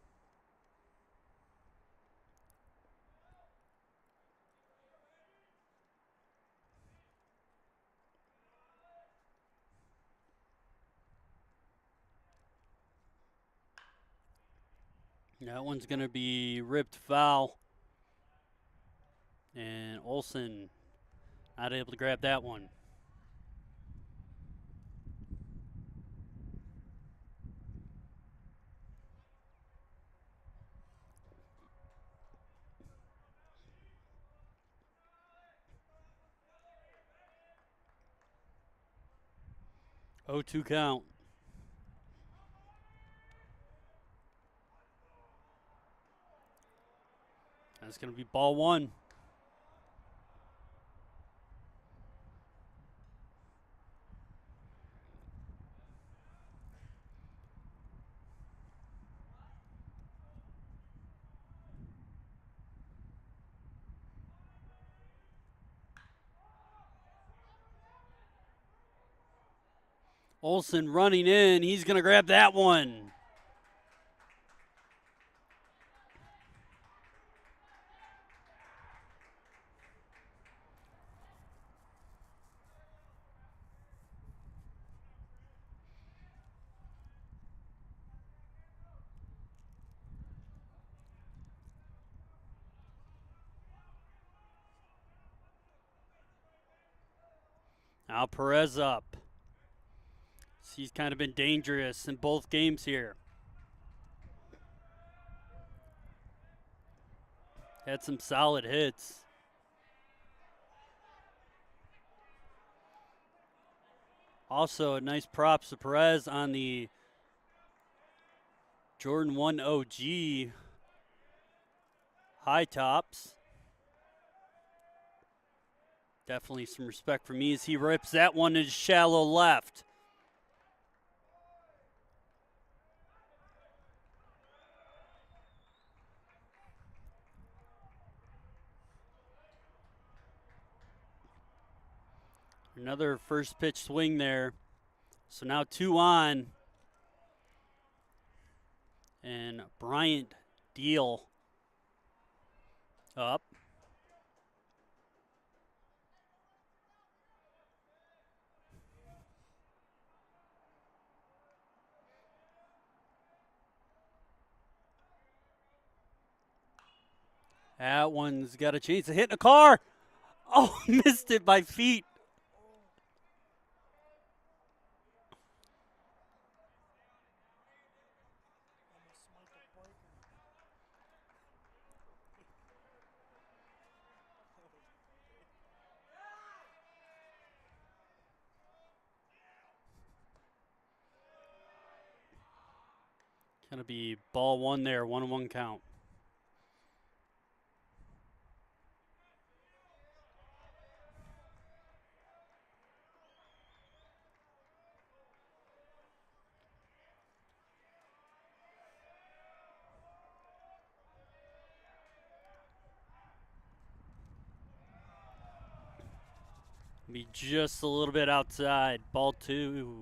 That one's going to be ripped foul. And Olsen not able to grab that one. Oh, 2 count. That's going to be ball 1. Olsen running in. He's going to grab that one. Now Perez up. He's kind of been dangerous in both games here. Had some solid hits. Also, a nice props to Perez on the Jordan 1 OG high tops. Definitely some respect for me as he rips that one to shallow left. Another first pitch swing there. So now 2 on. And Bryant Deal up. That one's got a chance of hitting a car. Oh, missed it by feet. Gonna be ball 1 there, 1-1 count. Be just a little bit outside. Ball 2.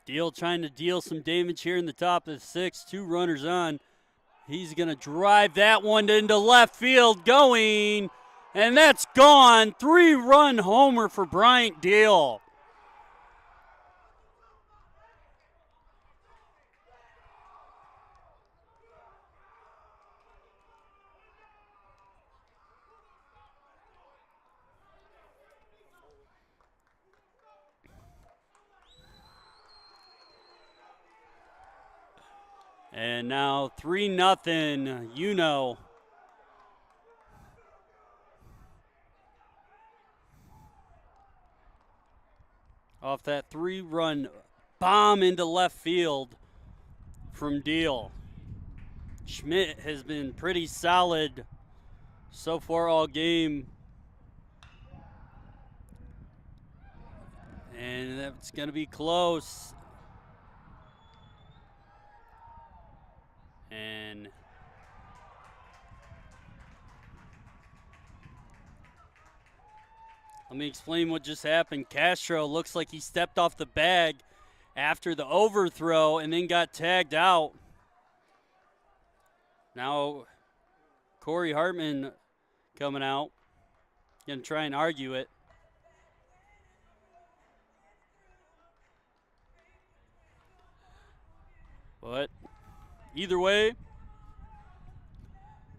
Deal trying to deal some damage here in the top of the 6th. 2 runners on. He's going to drive that one into left field going, and that's gone. 3-run homer for Bryant Deal. And now 3-0, UNO. Off that 3-run bomb into left field from Deal. Schmidt has been pretty solid so far all game. And that's going to be close. And let me explain what just happened. Castro looks like he stepped off the bag after the overthrow and then got tagged out. Now Corey Hartman coming out. Going to try and argue it. But either way,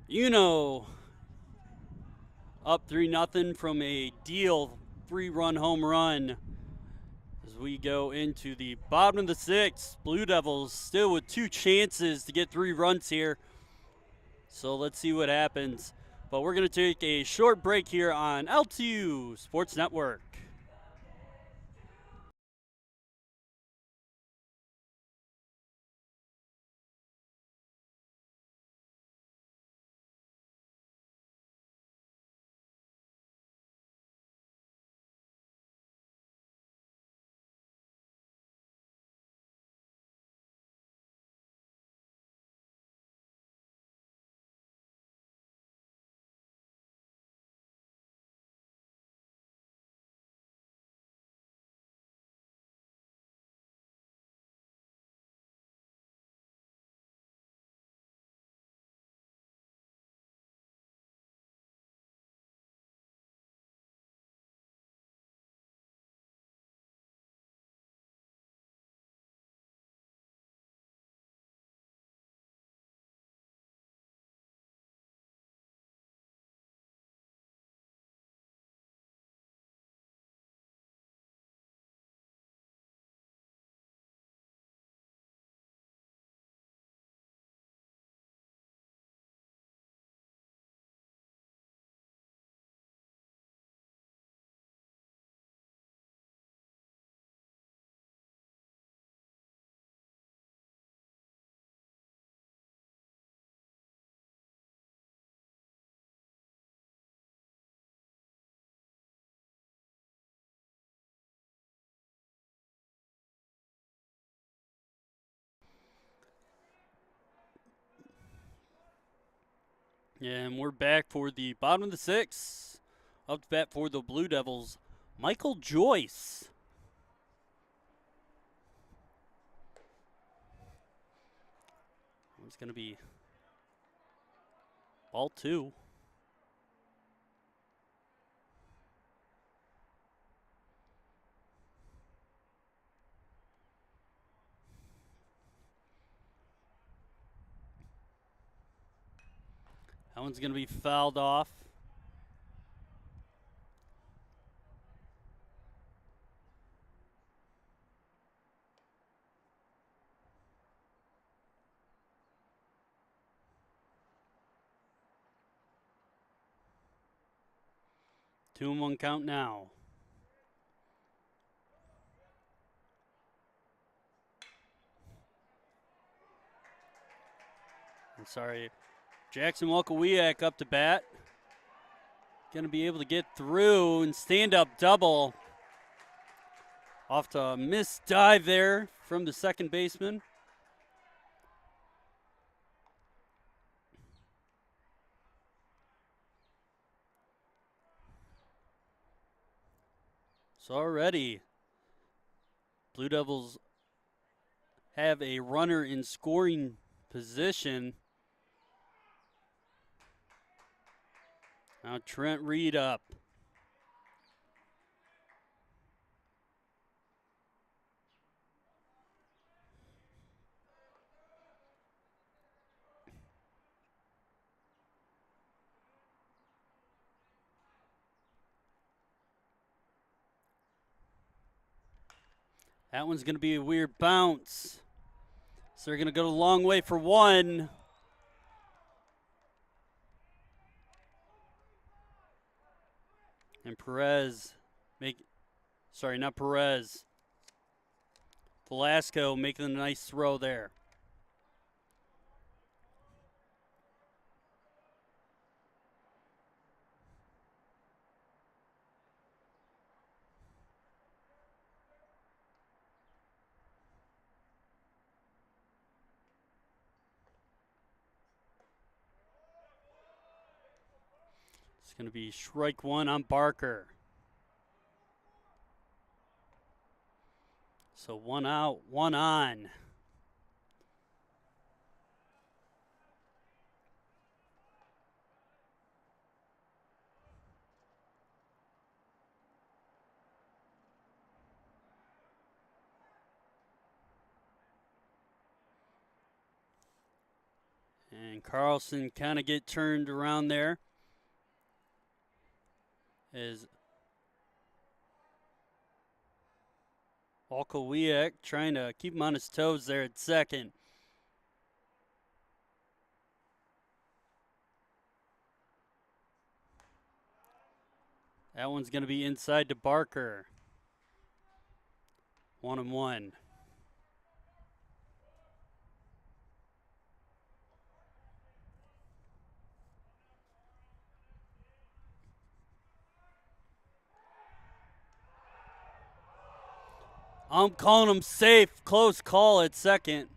UNO up 3-0 from a Deal 3-run home run as we go into the bottom of the 6th. Blue Devils still with 2 chances to get 3 runs here. So let's see what happens. But we're going to take a short break here on L2 Sports Network. And we're back for the bottom of the 6th. Up to bat for the Blue Devils, Michael Joyce. It's going to be ball 2. That one's going to be fouled off. 2-1 count now. I'm sorry. Jackson Walkowiak up to bat. Going to be able to get through and stand up double. Off to a missed dive there from the second baseman. So already, Blue Devils have a runner in scoring position. Now Trent Reed up. That one's going to be a weird bounce. So they're going to go a long way for one. And Velasco making a nice throw there. It's going to be strike one on Barker. So one out, one on. And Carlson kind of get turned around there. As Walkowiak trying to keep him on his toes there at second. That one's going to be inside to Barker. 1-1. I'm calling him safe. Close call at second.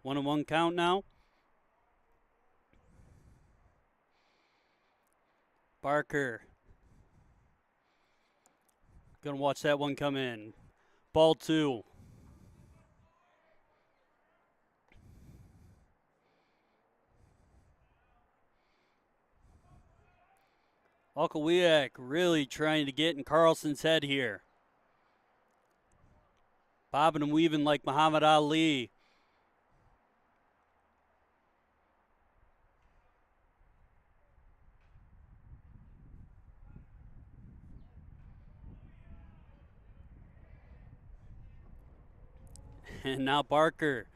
One and one count now. Barker. Gonna watch that one come in. Ball two. Walkowiak really trying to get in Carlson's head here. Bobbing and weaving like Muhammad Ali. And now Barker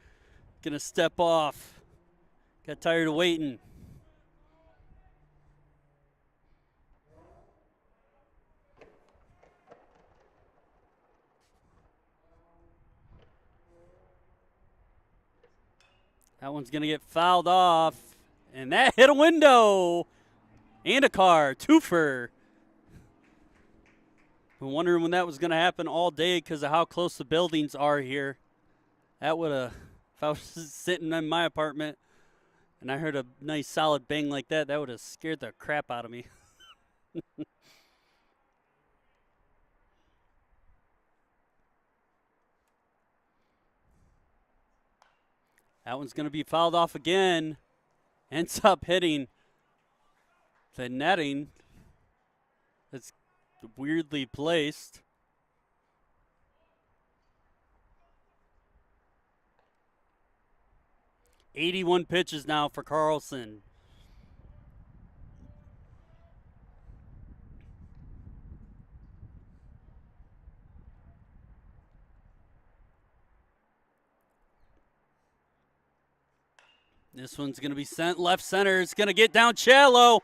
gonna step off. Got tired of waiting. That one's gonna get fouled off. And that hit a window. And a car. Twofer. Been wondering when that was gonna happen all day because of how close the buildings are here. That would have, if I was sitting in my apartment and I heard a nice solid bang like that, that would have scared the crap out of me. That one's going to be fouled off again. Ends up hitting the netting. That's weirdly placed. 81 pitches now for Carlson. This one's going to be sent left center. It's going to get down shallow.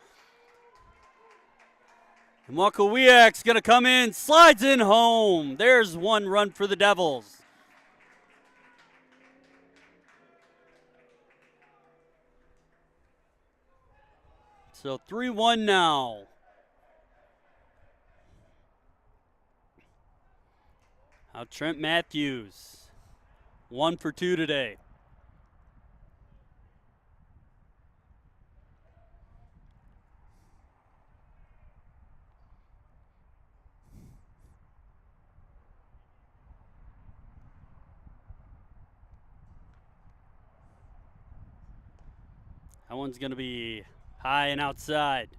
And Walkowiak's going to come in, slides in home. There's one run for the Devils. So 3-1 now. Now Trent Matthews, 1 for 2 today. That one's going to be high and outside.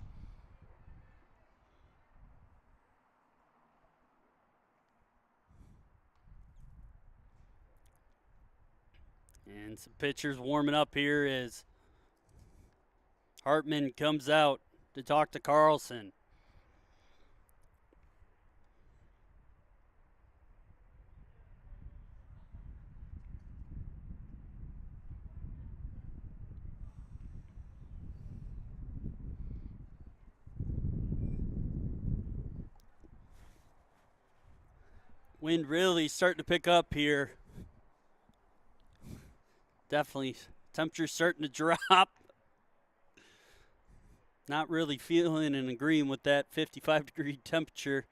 And some pitchers warming up here as Hartman comes out to talk to Carlson. Wind really starting to pick up here. Definitely temperature starting to drop. Not really feeling and agreeing with that 55-degree temperature.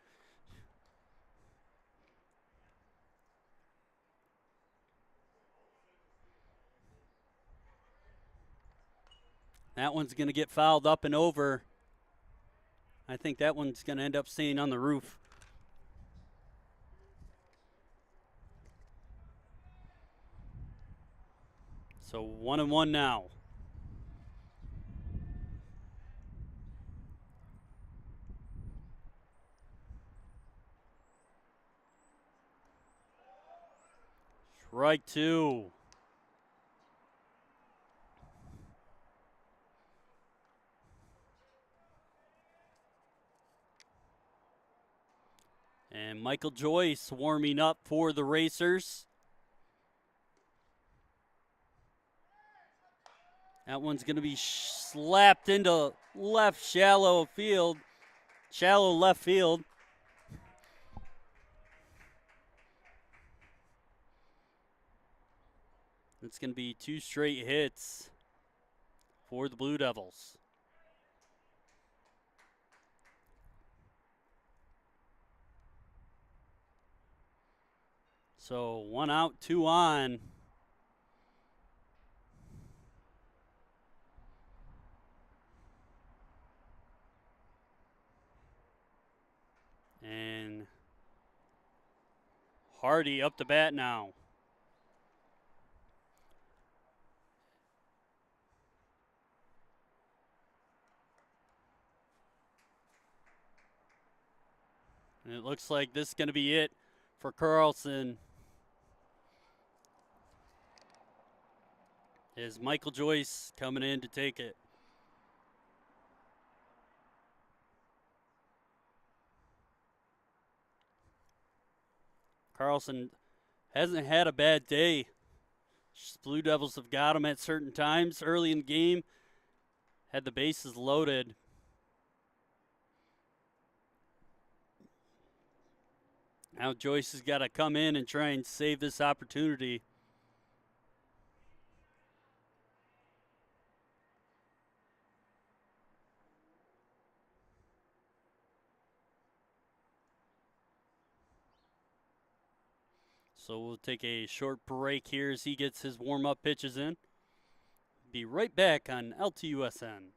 That one's going to get fouled up and over. I think that one's going to end up staying on the roof. So 1-1 now. Strike 2. And Michael Joyce warming up for the Racers. That one's going to be slapped into shallow left field. It's going to be 2 straight hits for the Blue Devils. So 1 out, 2 on. And Hardy up to bat now. And it looks like this is going to be it for Carlson. Is Michael Joyce coming in to take it. Carlson hasn't had a bad day. Blue Devils have got him at certain times early in the game. Had the bases loaded. Now Joyce has got to come in and try and save this opportunity. So we'll take a short break here as he gets his warm-up pitches in. Be right back on LTUSN.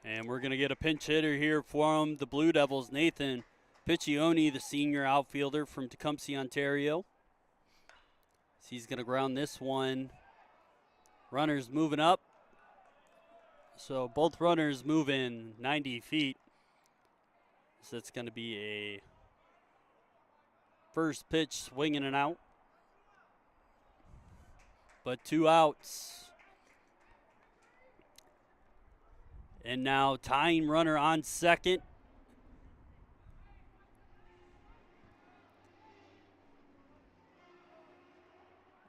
And we're going to get a pinch hitter here from the Blue Devils, Nathan Piccioni, the senior outfielder from Tecumseh, Ontario. He's going to ground this one. Runners moving up. So both runners moving 90 feet. So it's going to be a first pitch swinging and out. But 2 outs. And now tying runner on second.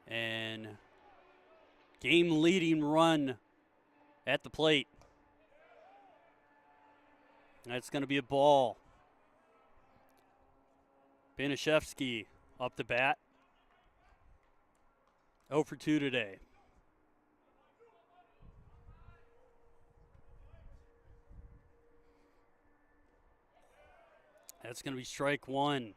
And game-leading run at the plate. That's going to be a ball. Banaszewski up the bat. 0 for 2 today. That's going to be strike 1.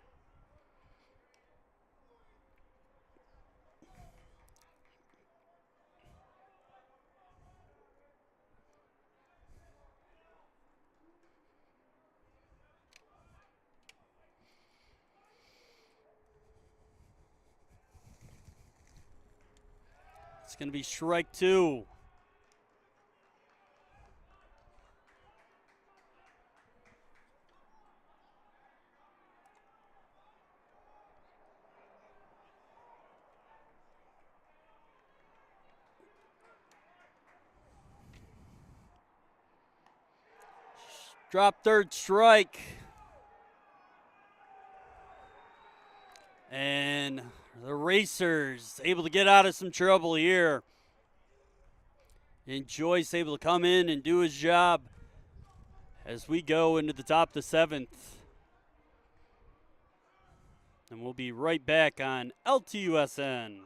It's going to be strike 2. Drop third strike. And the Racers able to get out of some trouble here. And Joyce able to come in and do his job as we go into the top of the 7th. And we'll be right back on LTUSN.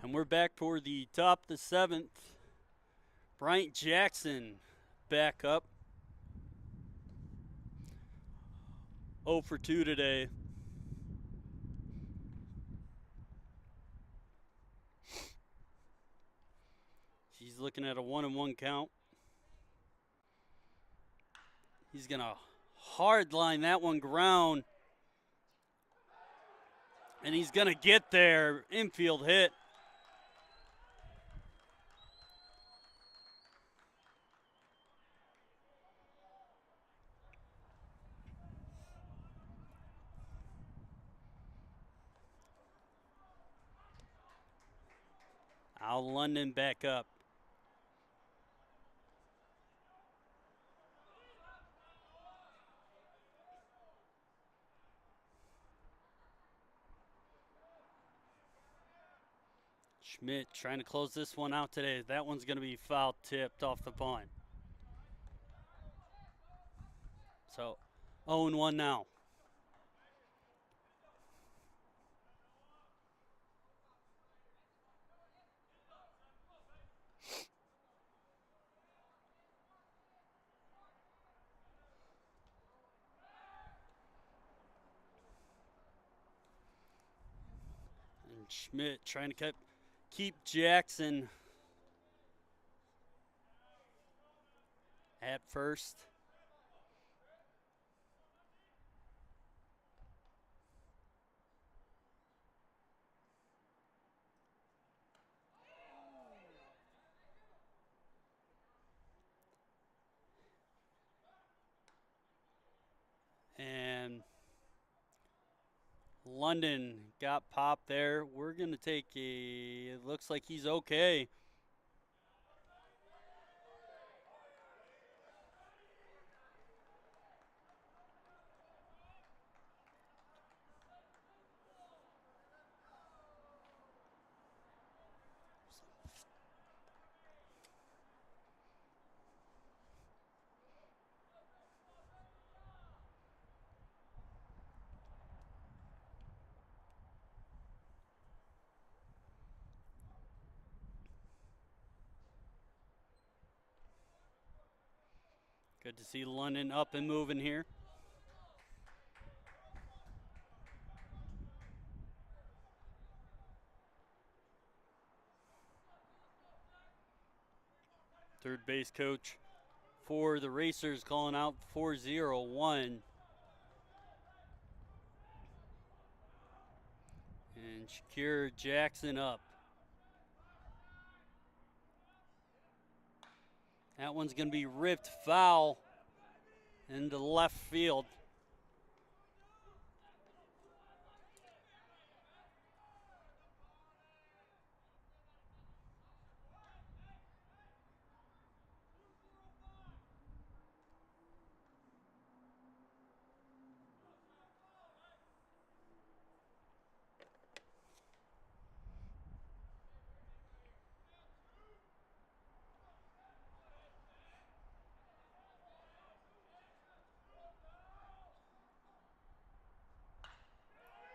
And we're back for the top of the 7th. Bryant Jackson back up. 0 for 2 today. He's looking at a 1-1 count. He's going to hard line that one ground. And he's going to get there. Infield hit. Al London back up. Schmidt trying to close this one out today. That one's going to be foul tipped off the bunt. So 0-1 now. Schmidt trying to keep Jackson at first. And London got popped there. We're going to take it looks like he's okay. Good to see London up and moving here. Third base coach for the Racers calling out 4-0-1. And Shakir Jackson up. That one's going to be ripped foul into left field.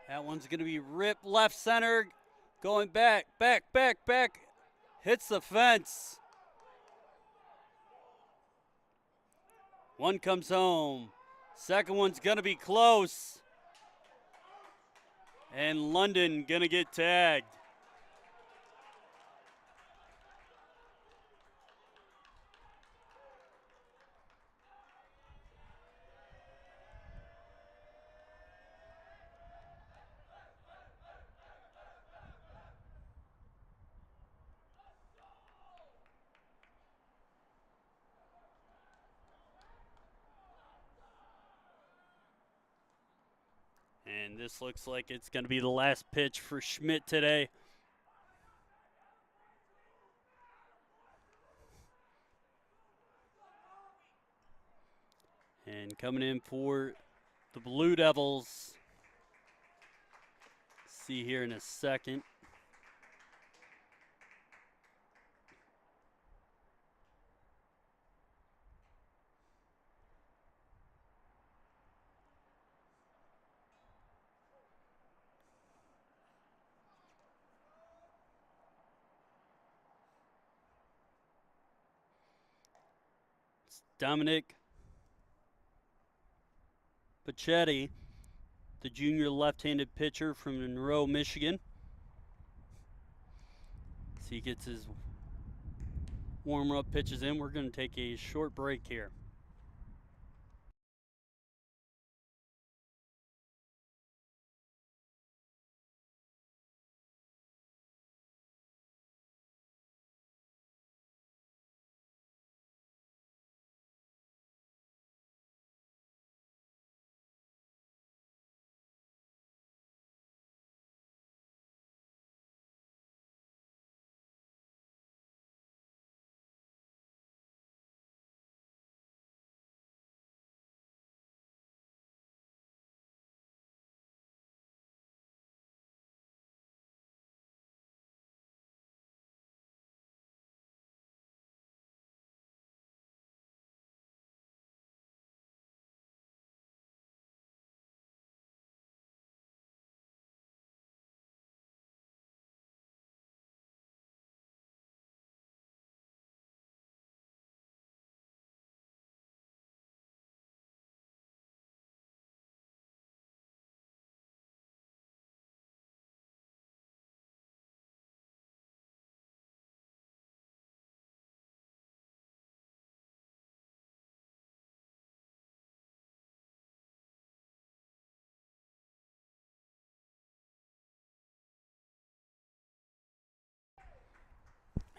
That one's going to be ripped left center. Going back. Hits the fence. One comes home. Second one's going to be close. And London going to get tagged. And this looks like it's going to be the last pitch for Schmidt today. And coming in for the Blue Devils, see here in a second. It's Dominic Pachetti, the junior left-handed pitcher from Monroe, Michigan. So he gets his warm-up pitches in. We're going to take a short break here.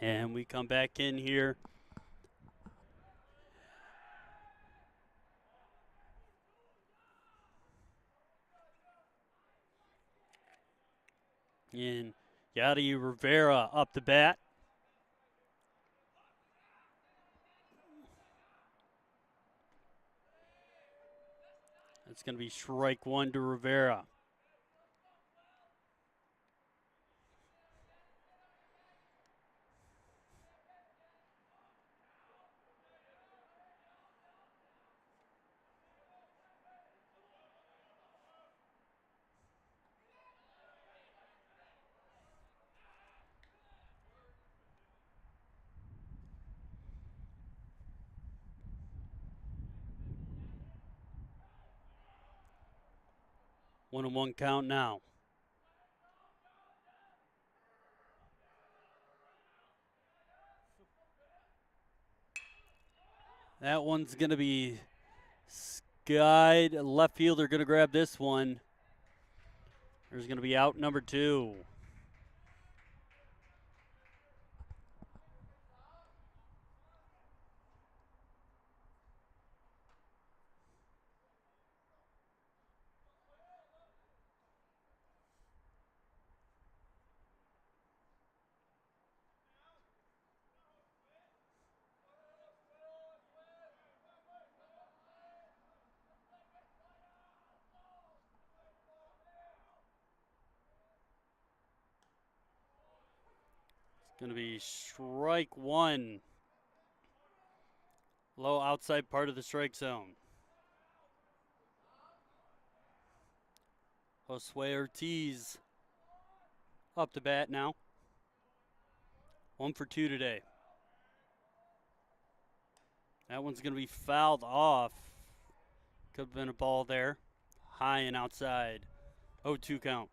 And we come back in here. And Yadi Rivera up the bat. That's going to be strike one to Rivera. One and one count now. That one's going to be skied. Left fielder going to grab this one. There's going to be out number two. Going to be strike one. Low outside part of the strike zone. Josue Ortiz up the bat now. 1 for 2 today. That one's going to be fouled off. Could have been a ball there. High and outside. 0-2 count.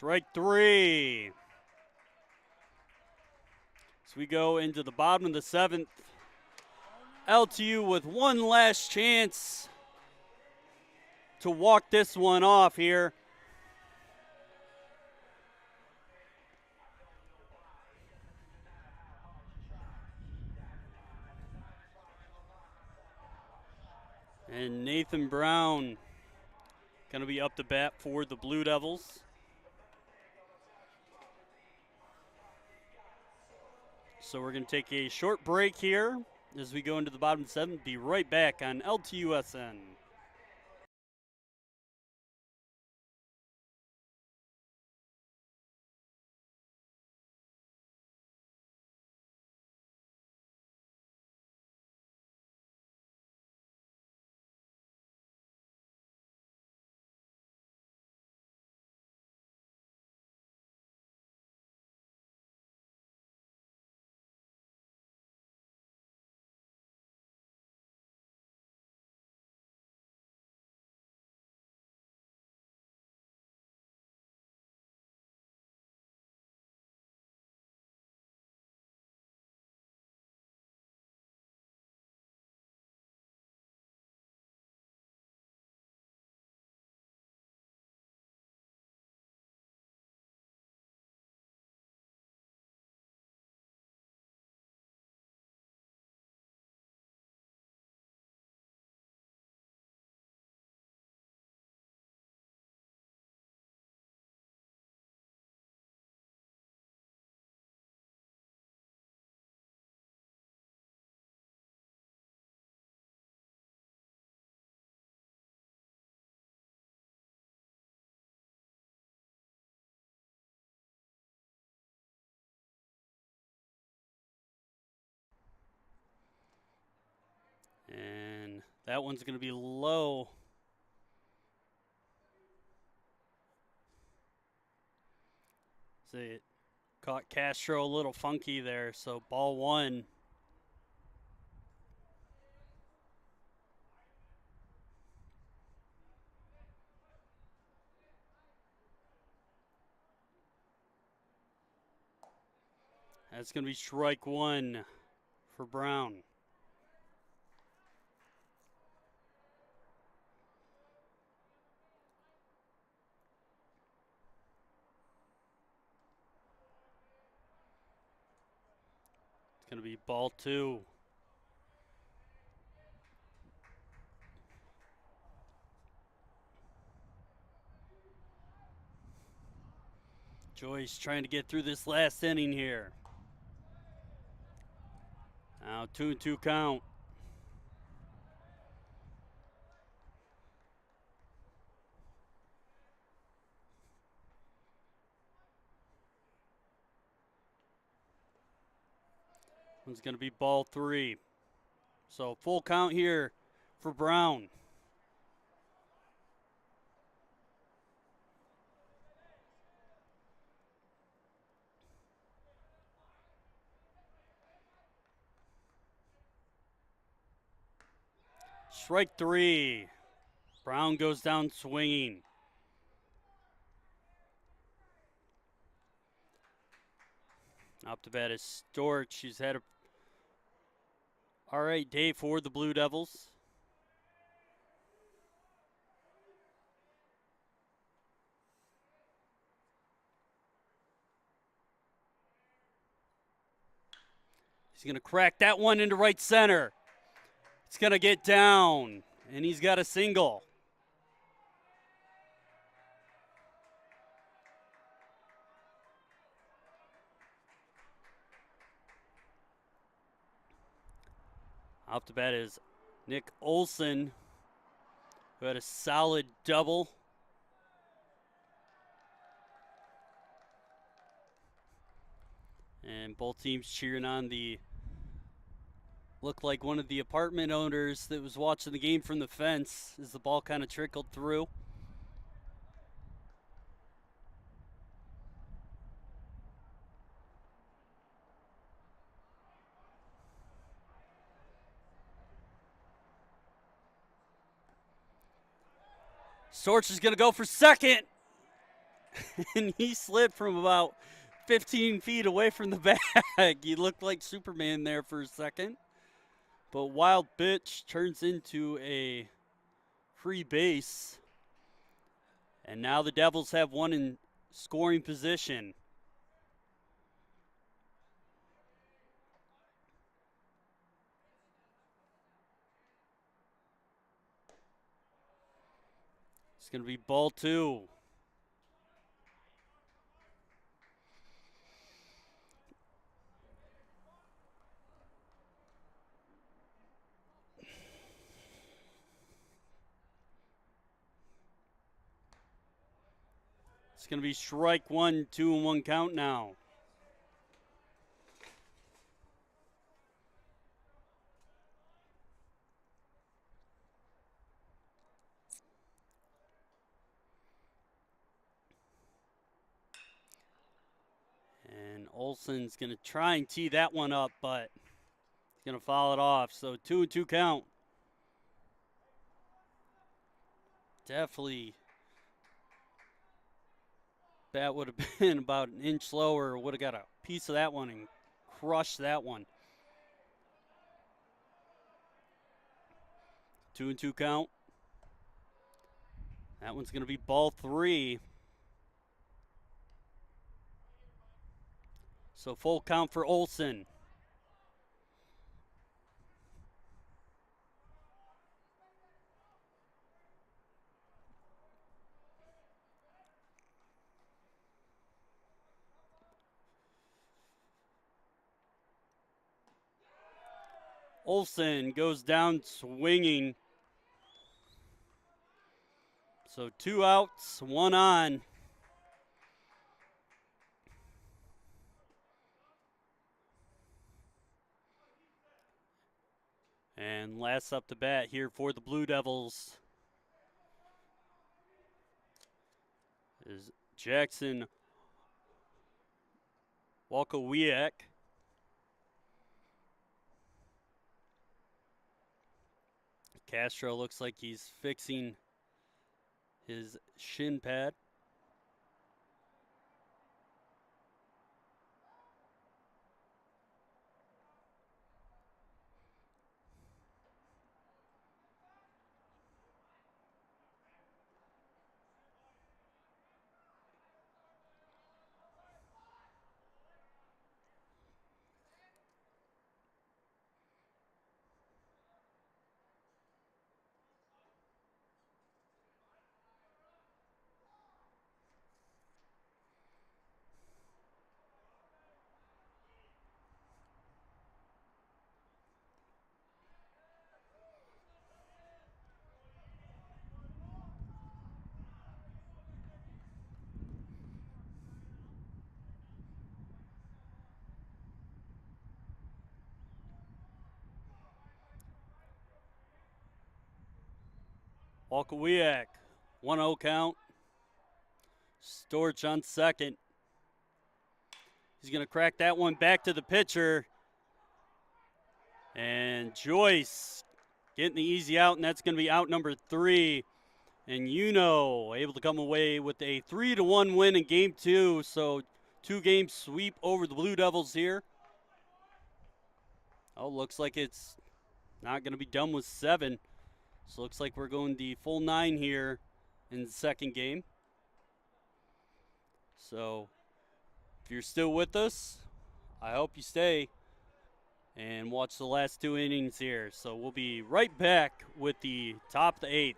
Strike three. So we go into the bottom of the seventh. LTU with one last chance to walk this one off here. And Nathan Brown going to be up the bat for the Blue Devils. So we're going to take a short break here as we go into the bottom seven. Be right back on LTUSN. And that one's going to be low. They caught Castro a little funky there, so ball one. That's going to be strike one for Brown. It's going to be ball two. Joyce trying to get through this last inning here. Now 2-2 count. One's going to be ball three. So full count here for Brown. Strike three. Brown goes down swinging. Up to bat is Storch. She's had a all right day for the Blue Devils. He's going to crack that one into right center. It's going to get down, and he's got a single. Off the bat is Nick Olson, who had a solid double. And both teams cheering on the, looked like one of the apartment owners that was watching the game from the fence as the ball kind of trickled through. Storch is going to go for second. And he slid from about 15 feet away from the bag. He looked like Superman there for a second. But wild pitch turns into a free base. And now the Devils have one in scoring position. It's going to be ball two. It's going to be strike one, 2-1 count now. And Olson's going to try and tee that one up, but he's going to foul it off. So 2-2 count. Definitely. Bat would have been about an inch lower, would have got a piece of that one and crushed that one. 2-2 count. That one's going to be ball three. So full count for Olson. Olson goes down swinging. So 2 outs, 1 on. And last up to bat here for the Blue Devils is Jackson Walkowiak. Castro looks like he's fixing his shin pad. Walkowiak, 1-0 count. Storch on second. He's going to crack that one back to the pitcher. And Joyce getting the easy out, and that's going to be out number 3. And UNOH able to come away with a 3-1 win in game 2. So 2-game sweep over the Blue Devils here. Oh, looks like it's not going to be done with 7. So looks like we're going the full 9 here in the second game. So if you're still with us, I hope you stay and watch the last 2 innings here. So we'll be right back with the top of the 8th.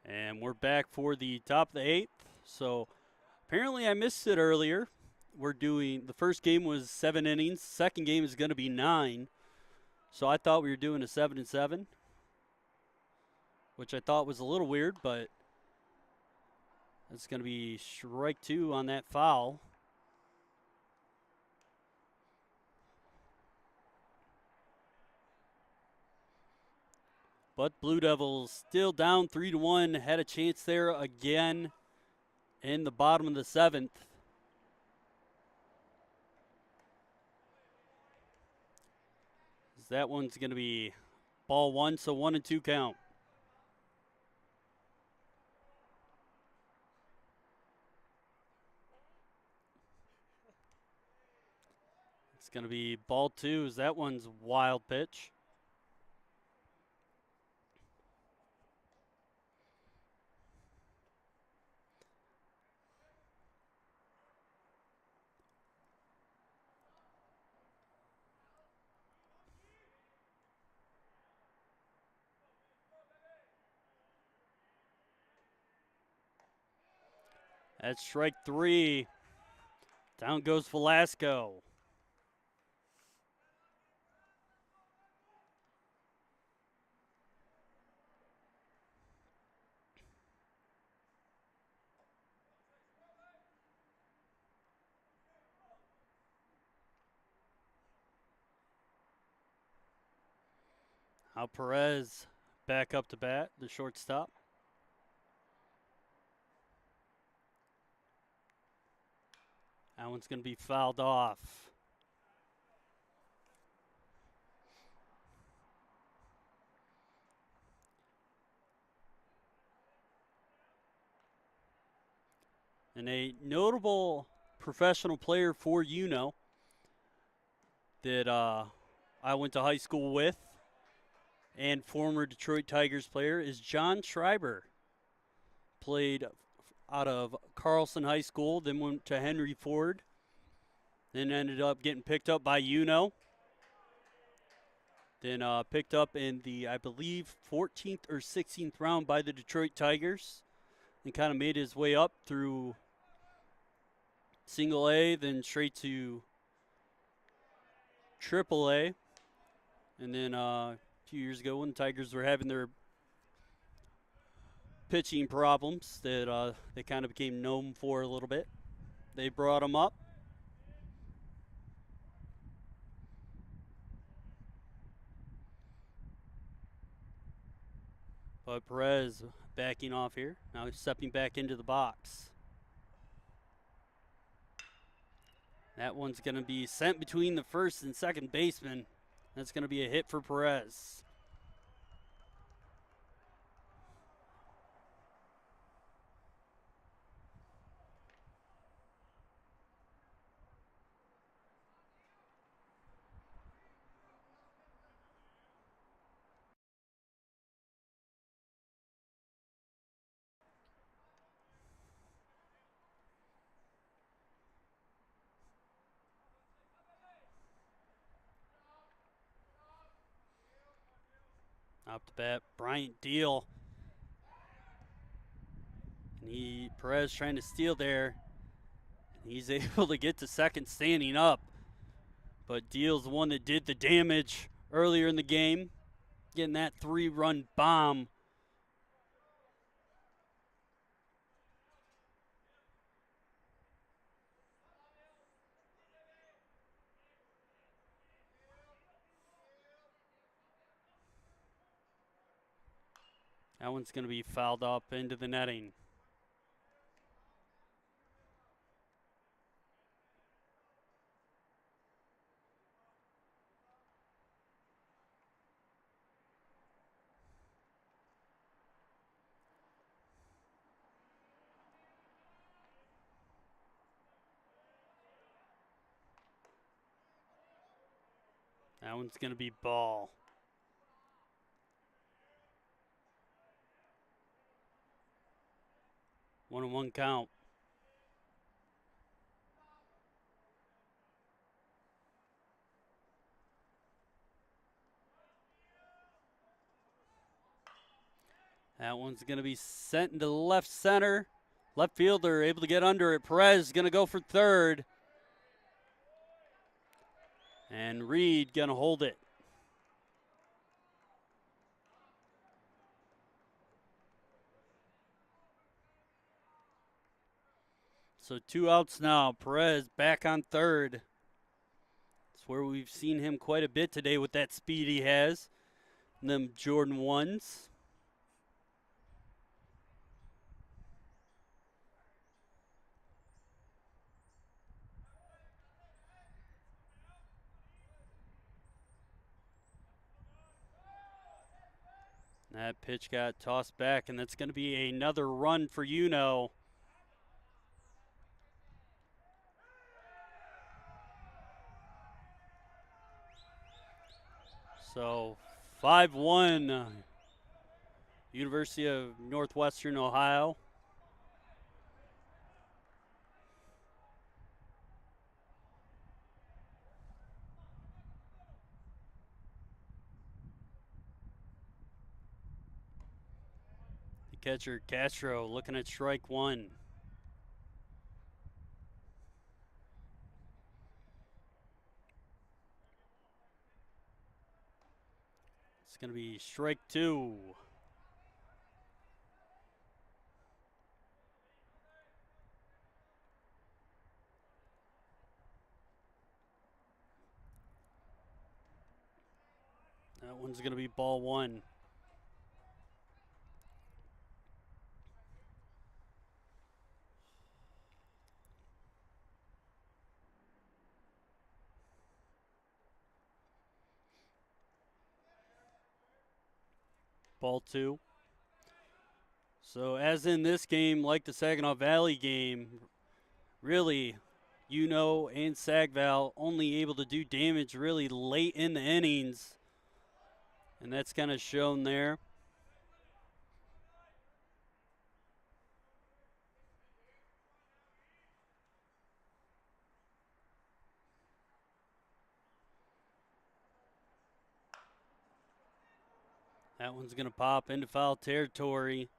And we're back for the top of the 8th. So apparently I missed it earlier. We're doing, the first game was 7 innings. Second game is going to be 9. So I thought we were doing a 7-7, which I thought was a little weird, but it's going to be strike 2 on that foul. But Blue Devils still down 3-1. Had a chance there again in the bottom of the 7th. That one's going to be ball 1, so 1-2 count. It's going to be ball 2, as that one's wild pitch. That's strike 3. Down goes Velasco. Now Perez back up to bat, the shortstop. That one's going to be fouled off. And a notable professional player for UNO that I went to high school with and former Detroit Tigers player is John Schreiber. Played out of Carlson High School, then went to Henry Ford, then ended up getting picked up by UNO. Then picked up in the, I believe, 14th or 16th round by the Detroit Tigers and kind of made his way up through single A, then straight to triple A. And then a few years ago when the Tigers were having their pitching problems that they kind of became known for a little bit, they brought him up. But Perez backing off here. Now he's stepping back into the box. That one's going to be sent between the first and second baseman. That's going to be a hit for Perez. Up to bat, Bryant Deal. And Perez trying to steal there. He's able to get to second standing up. But Deal's the one that did the damage earlier in the game, getting that 3-run bomb. That one's going to be fouled up into the netting. That one's going to be ball. One and one count. That one's going to be sent into left center. Left fielder able to get under it. Perez is going to go for third. And Reed going to hold it. So 2 outs now. Perez back on third. It's where we've seen him quite a bit today with that speed he has. And them Jordan 1s. That pitch got tossed back, and that's going to be another run for UNO. So 5-1, University of Northwestern Ohio. The catcher Castro looking at strike one. It's going to be strike two. That one's going to be ball one. Ball 2. So as in this game, like the Saginaw Valley game, really, UNO and Sagval only able to do damage really late in the innings, and that's kind of shown there. That one's going to pop into foul territory.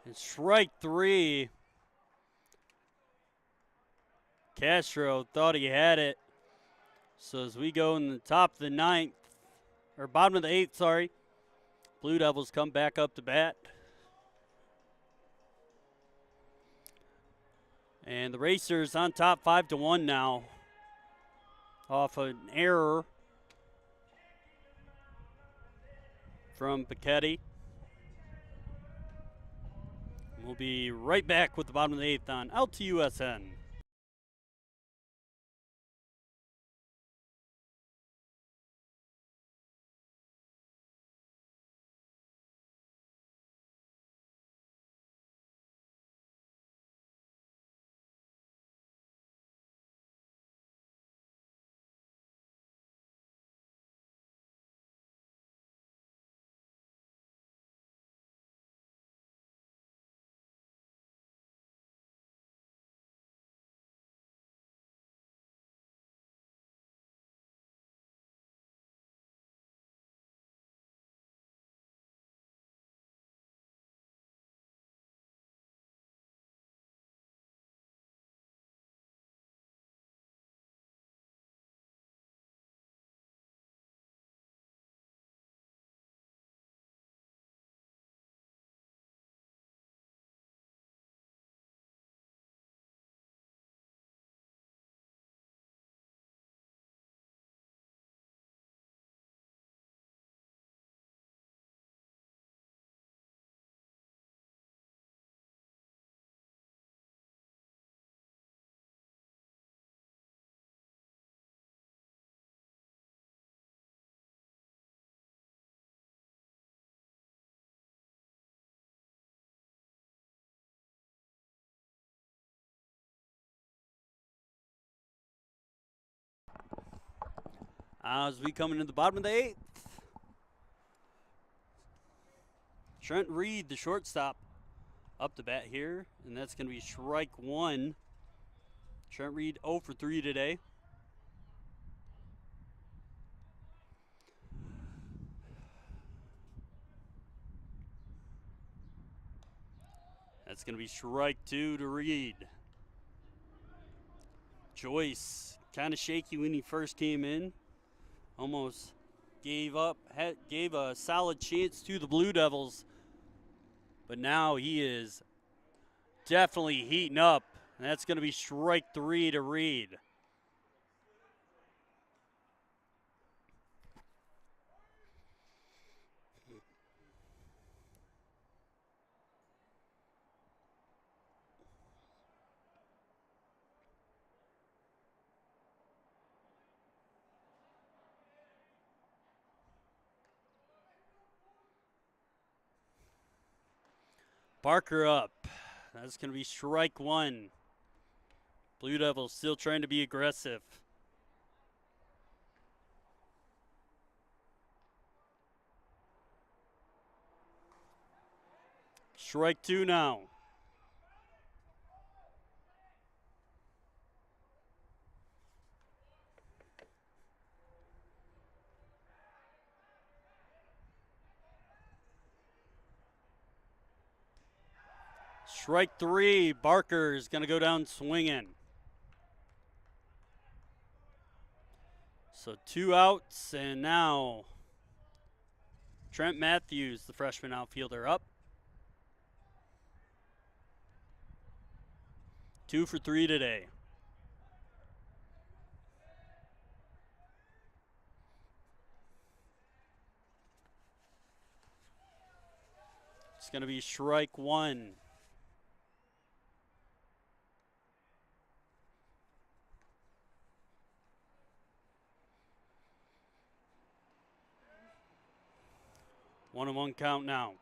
And strike 3. Castro thought he had it. So as we go in the top of the ninth, or bottom of the 8th, sorry, Blue Devils come back up to bat. And the Racers on top 5-1 now, off an error from Pichetti. We'll be right back with the bottom of the 8th on LTUSN. As we come into the bottom of the 8th, Trent Reed, the shortstop, up to bat here, and that's going to be strike 1. Trent Reed 0 for 3 today. That's going to be strike 2 to Reed. Joyce, kind of shaky when he first came in. Almost gave a solid chance to the Blue Devils. But now he is definitely heating up. And that's going to be strike 3 to Reed. Barker up. That's going to be strike 1. Blue Devils still trying to be aggressive. Strike 2 now. Strike 3. Barker is going to go down swinging. So 2 outs, and now Trent Matthews, the freshman outfielder, up. 2 for 3 today. It's going to be strike one. One and one count now.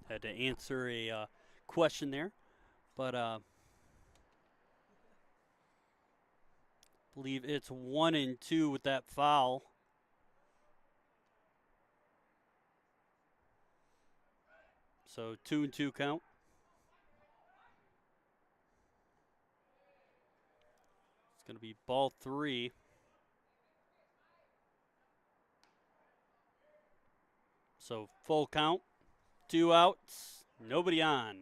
Had to answer a question there, but believe it's 1-2 with that foul. So 2-2 count. It's going to be ball three. So full count, 2 outs, nobody on.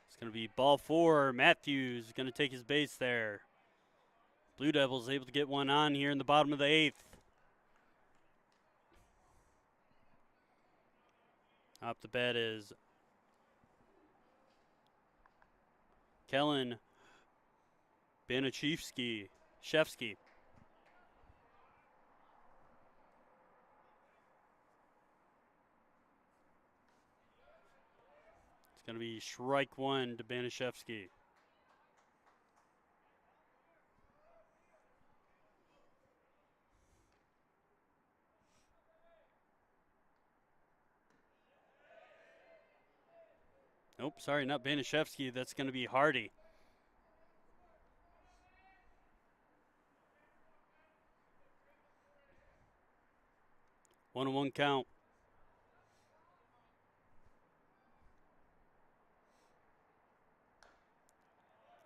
It's going to be ball four. Matthews going to take his base there. Blue Devils able to get one on here in the bottom of the eighth. Up the bat is Kellen Banachevsky. Shevsky. It's going to be strike one to Banachevsky. Nope, sorry, not Banachevsky. That's going to be Hardy. One and one count.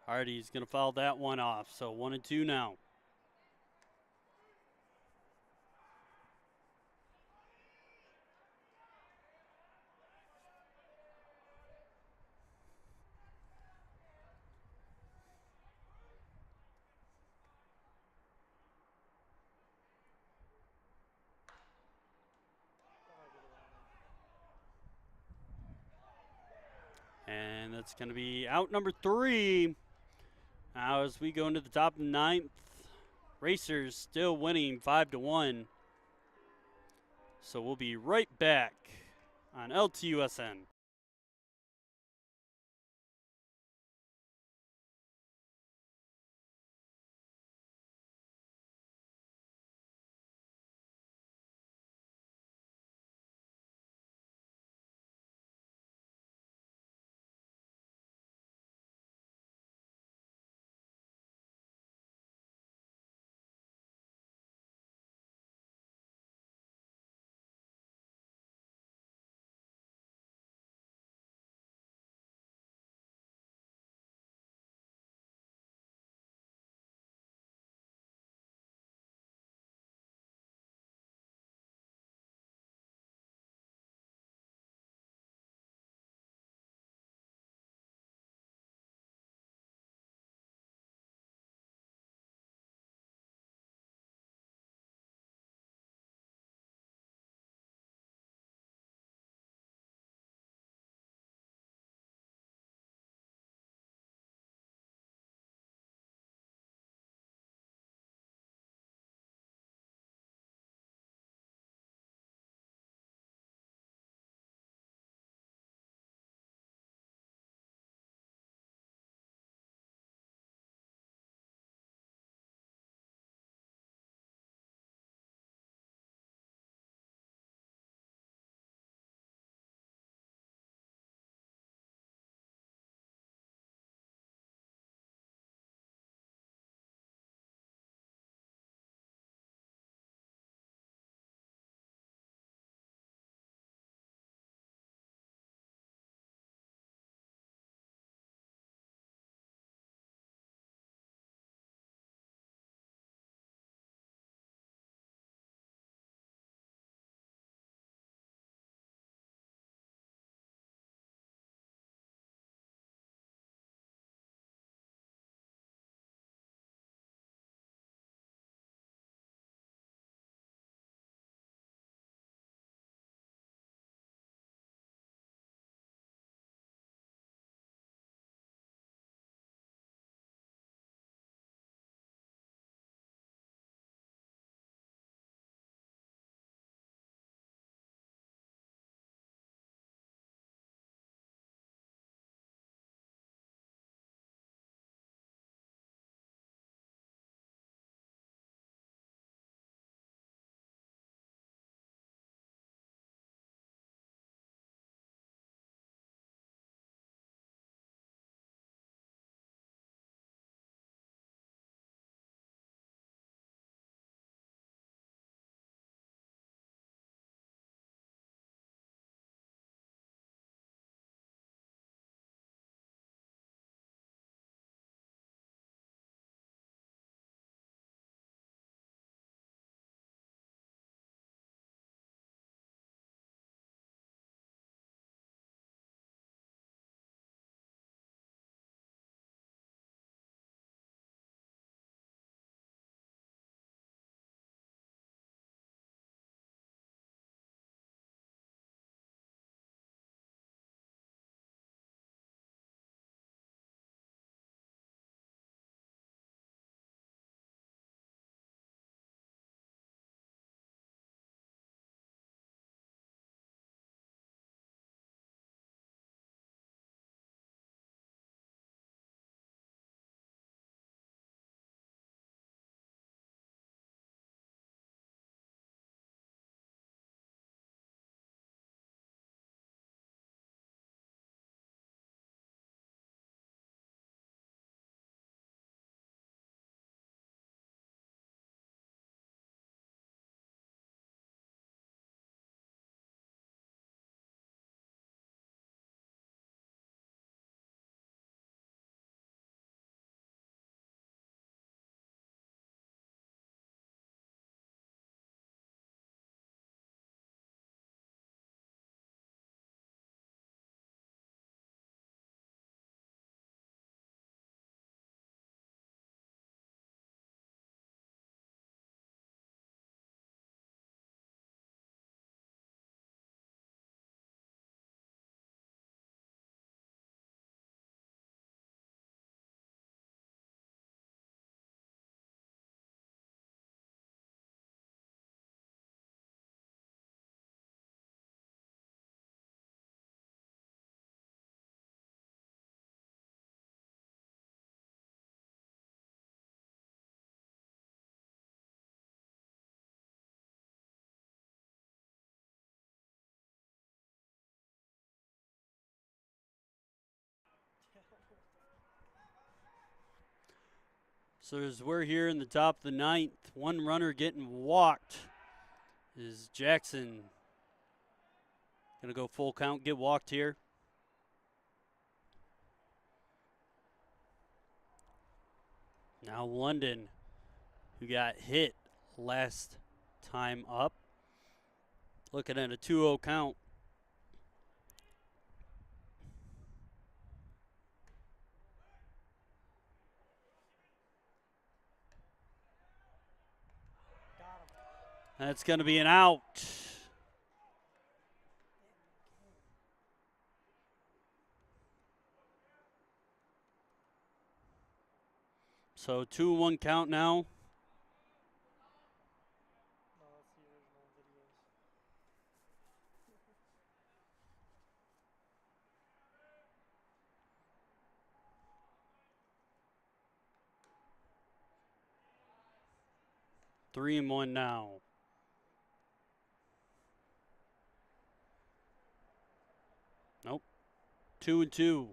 Hardy's going to foul that one off. So 1-2 now. And that's going to be out number three. Now as we go into the top of the ninth, Racers still winning 5-1. So we'll be right back on LTUSN. So as we're here in the top of the ninth, one runner getting walked is Jackson. Gonna go full count, get walked here. Now London, who got hit last time up, looking at a 2-0 count. That's going to be an out. So 2-1 count now. Three and one now. Nope. 2-2.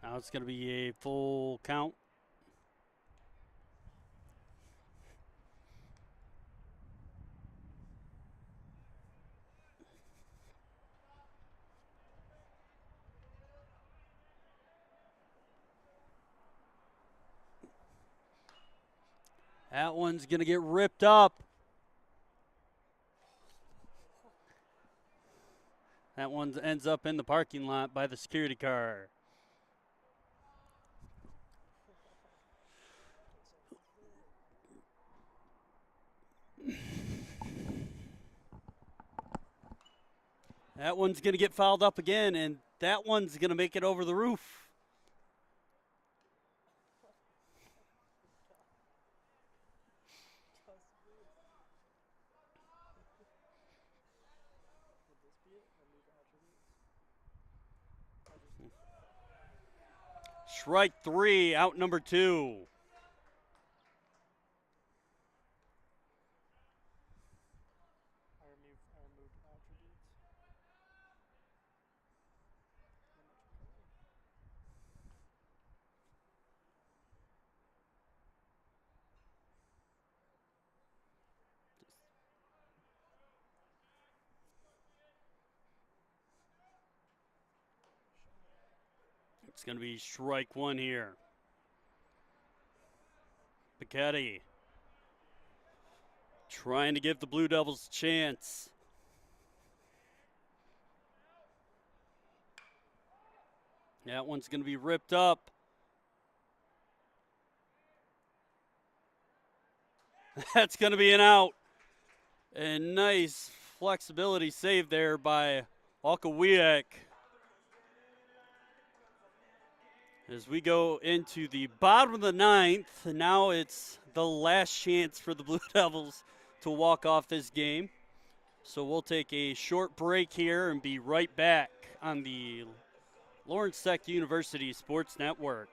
Now it's going to be a full count. That one's going to get ripped up. That one ends up in the parking lot by the security car. That one's going to get fouled up again, and that one's going to make it over the roof. Strike three, out number two. It's going to be strike one here. Pichetti trying to give the Blue Devils a chance. That one's going to be ripped up. That's going to be an out. A nice flexibility save there by Alkawiak. As we go into the bottom of the ninth, now it's the last chance for the Blue Devils to walk off this game. So we'll take a short break here and be right back on the Lawrence Tech University Sports Network.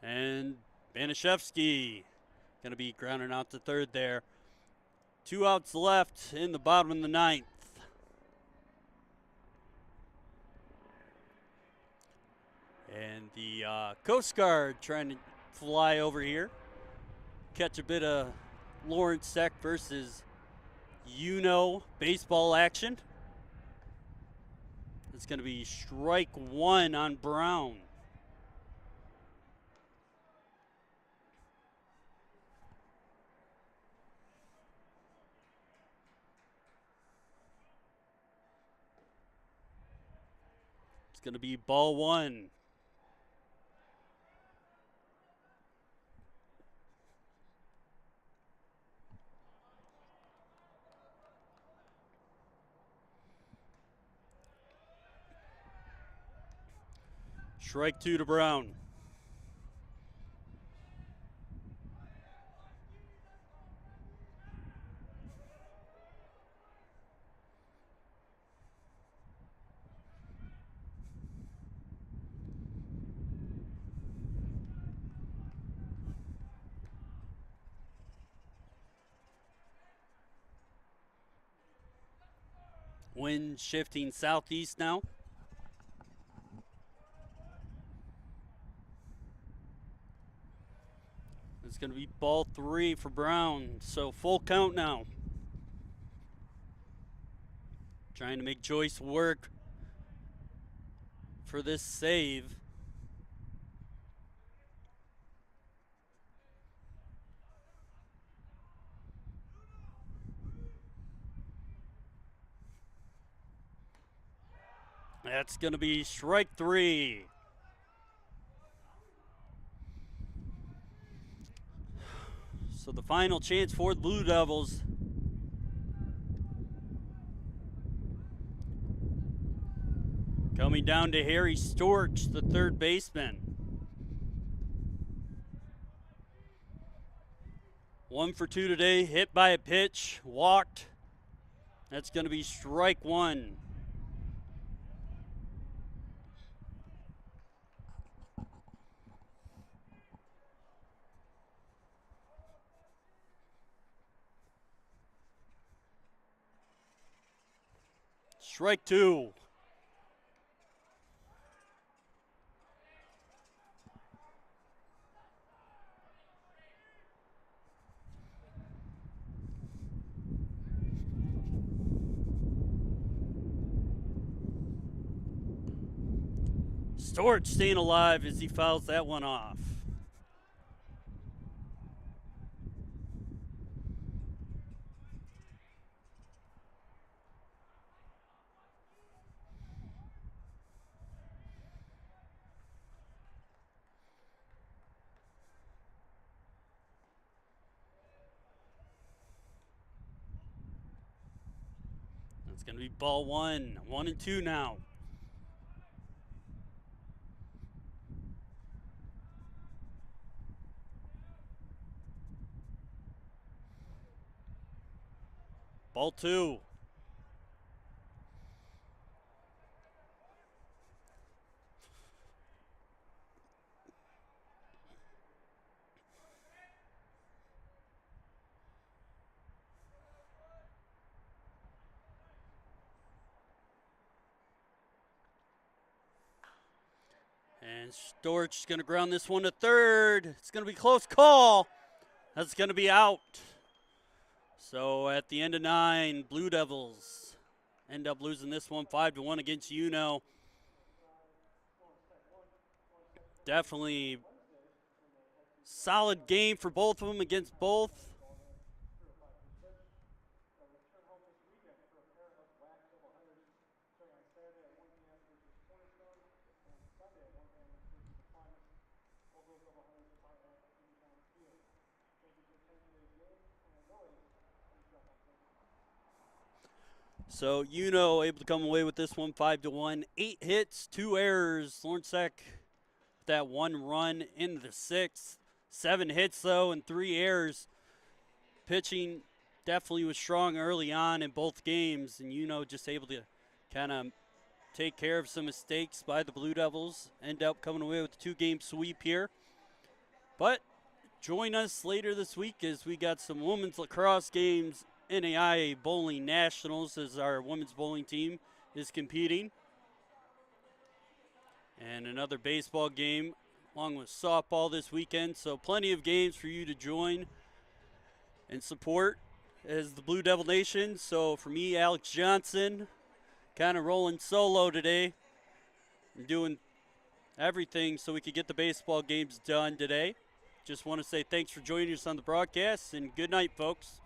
And Banashevsky going to be grounding out to third there. 2 outs left in the bottom of the ninth. And the Coast Guard trying to fly over here. Catch a bit of Lawrence Tech versus UNOH baseball action. It's going to be strike 1 on Brown. It's going to be ball 1. Strike 2 to Brown. Wind shifting southeast now. It's going to be ball 3 for Brown, so full count now. Trying to make Joyce work for this save. That's going to be strike 3. So the final chance for the Blue Devils. Coming down to Harry Storch, the third baseman. 1 for 2 today, hit by a pitch, walked. That's going to be strike 1. Strike 2. Storch staying alive as he fouls that one off. It's going to be ball 1. 1 and 2 now. Ball 2. And Storch is going to ground this one to third. It's going to be a close call. That's going to be out. So at the end of 9, Blue Devils end up losing this one 5-1 against UNO. Definitely solid game for both of them against both. So UNO able to come away with this one 5-1. 8 hits, 2 errors. Lawrence Tech with that 1 run into the 6th. 7 hits though and 3 errors. Pitching definitely was strong early on in both games, and UNO just able to kind of take care of some mistakes by the Blue Devils. End up coming away with a 2-game sweep here. But join us later this week as we got some women's lacrosse games, NAIA Bowling Nationals, as our women's bowling team is competing. And another baseball game along with softball this weekend. So plenty of games for you to join and support as the Blue Devil Nation. So for me, Alex Johnson, kind of rolling solo today and doing everything so we could get the baseball games done today. Just want to say thanks for joining us on the broadcast, and good night, folks.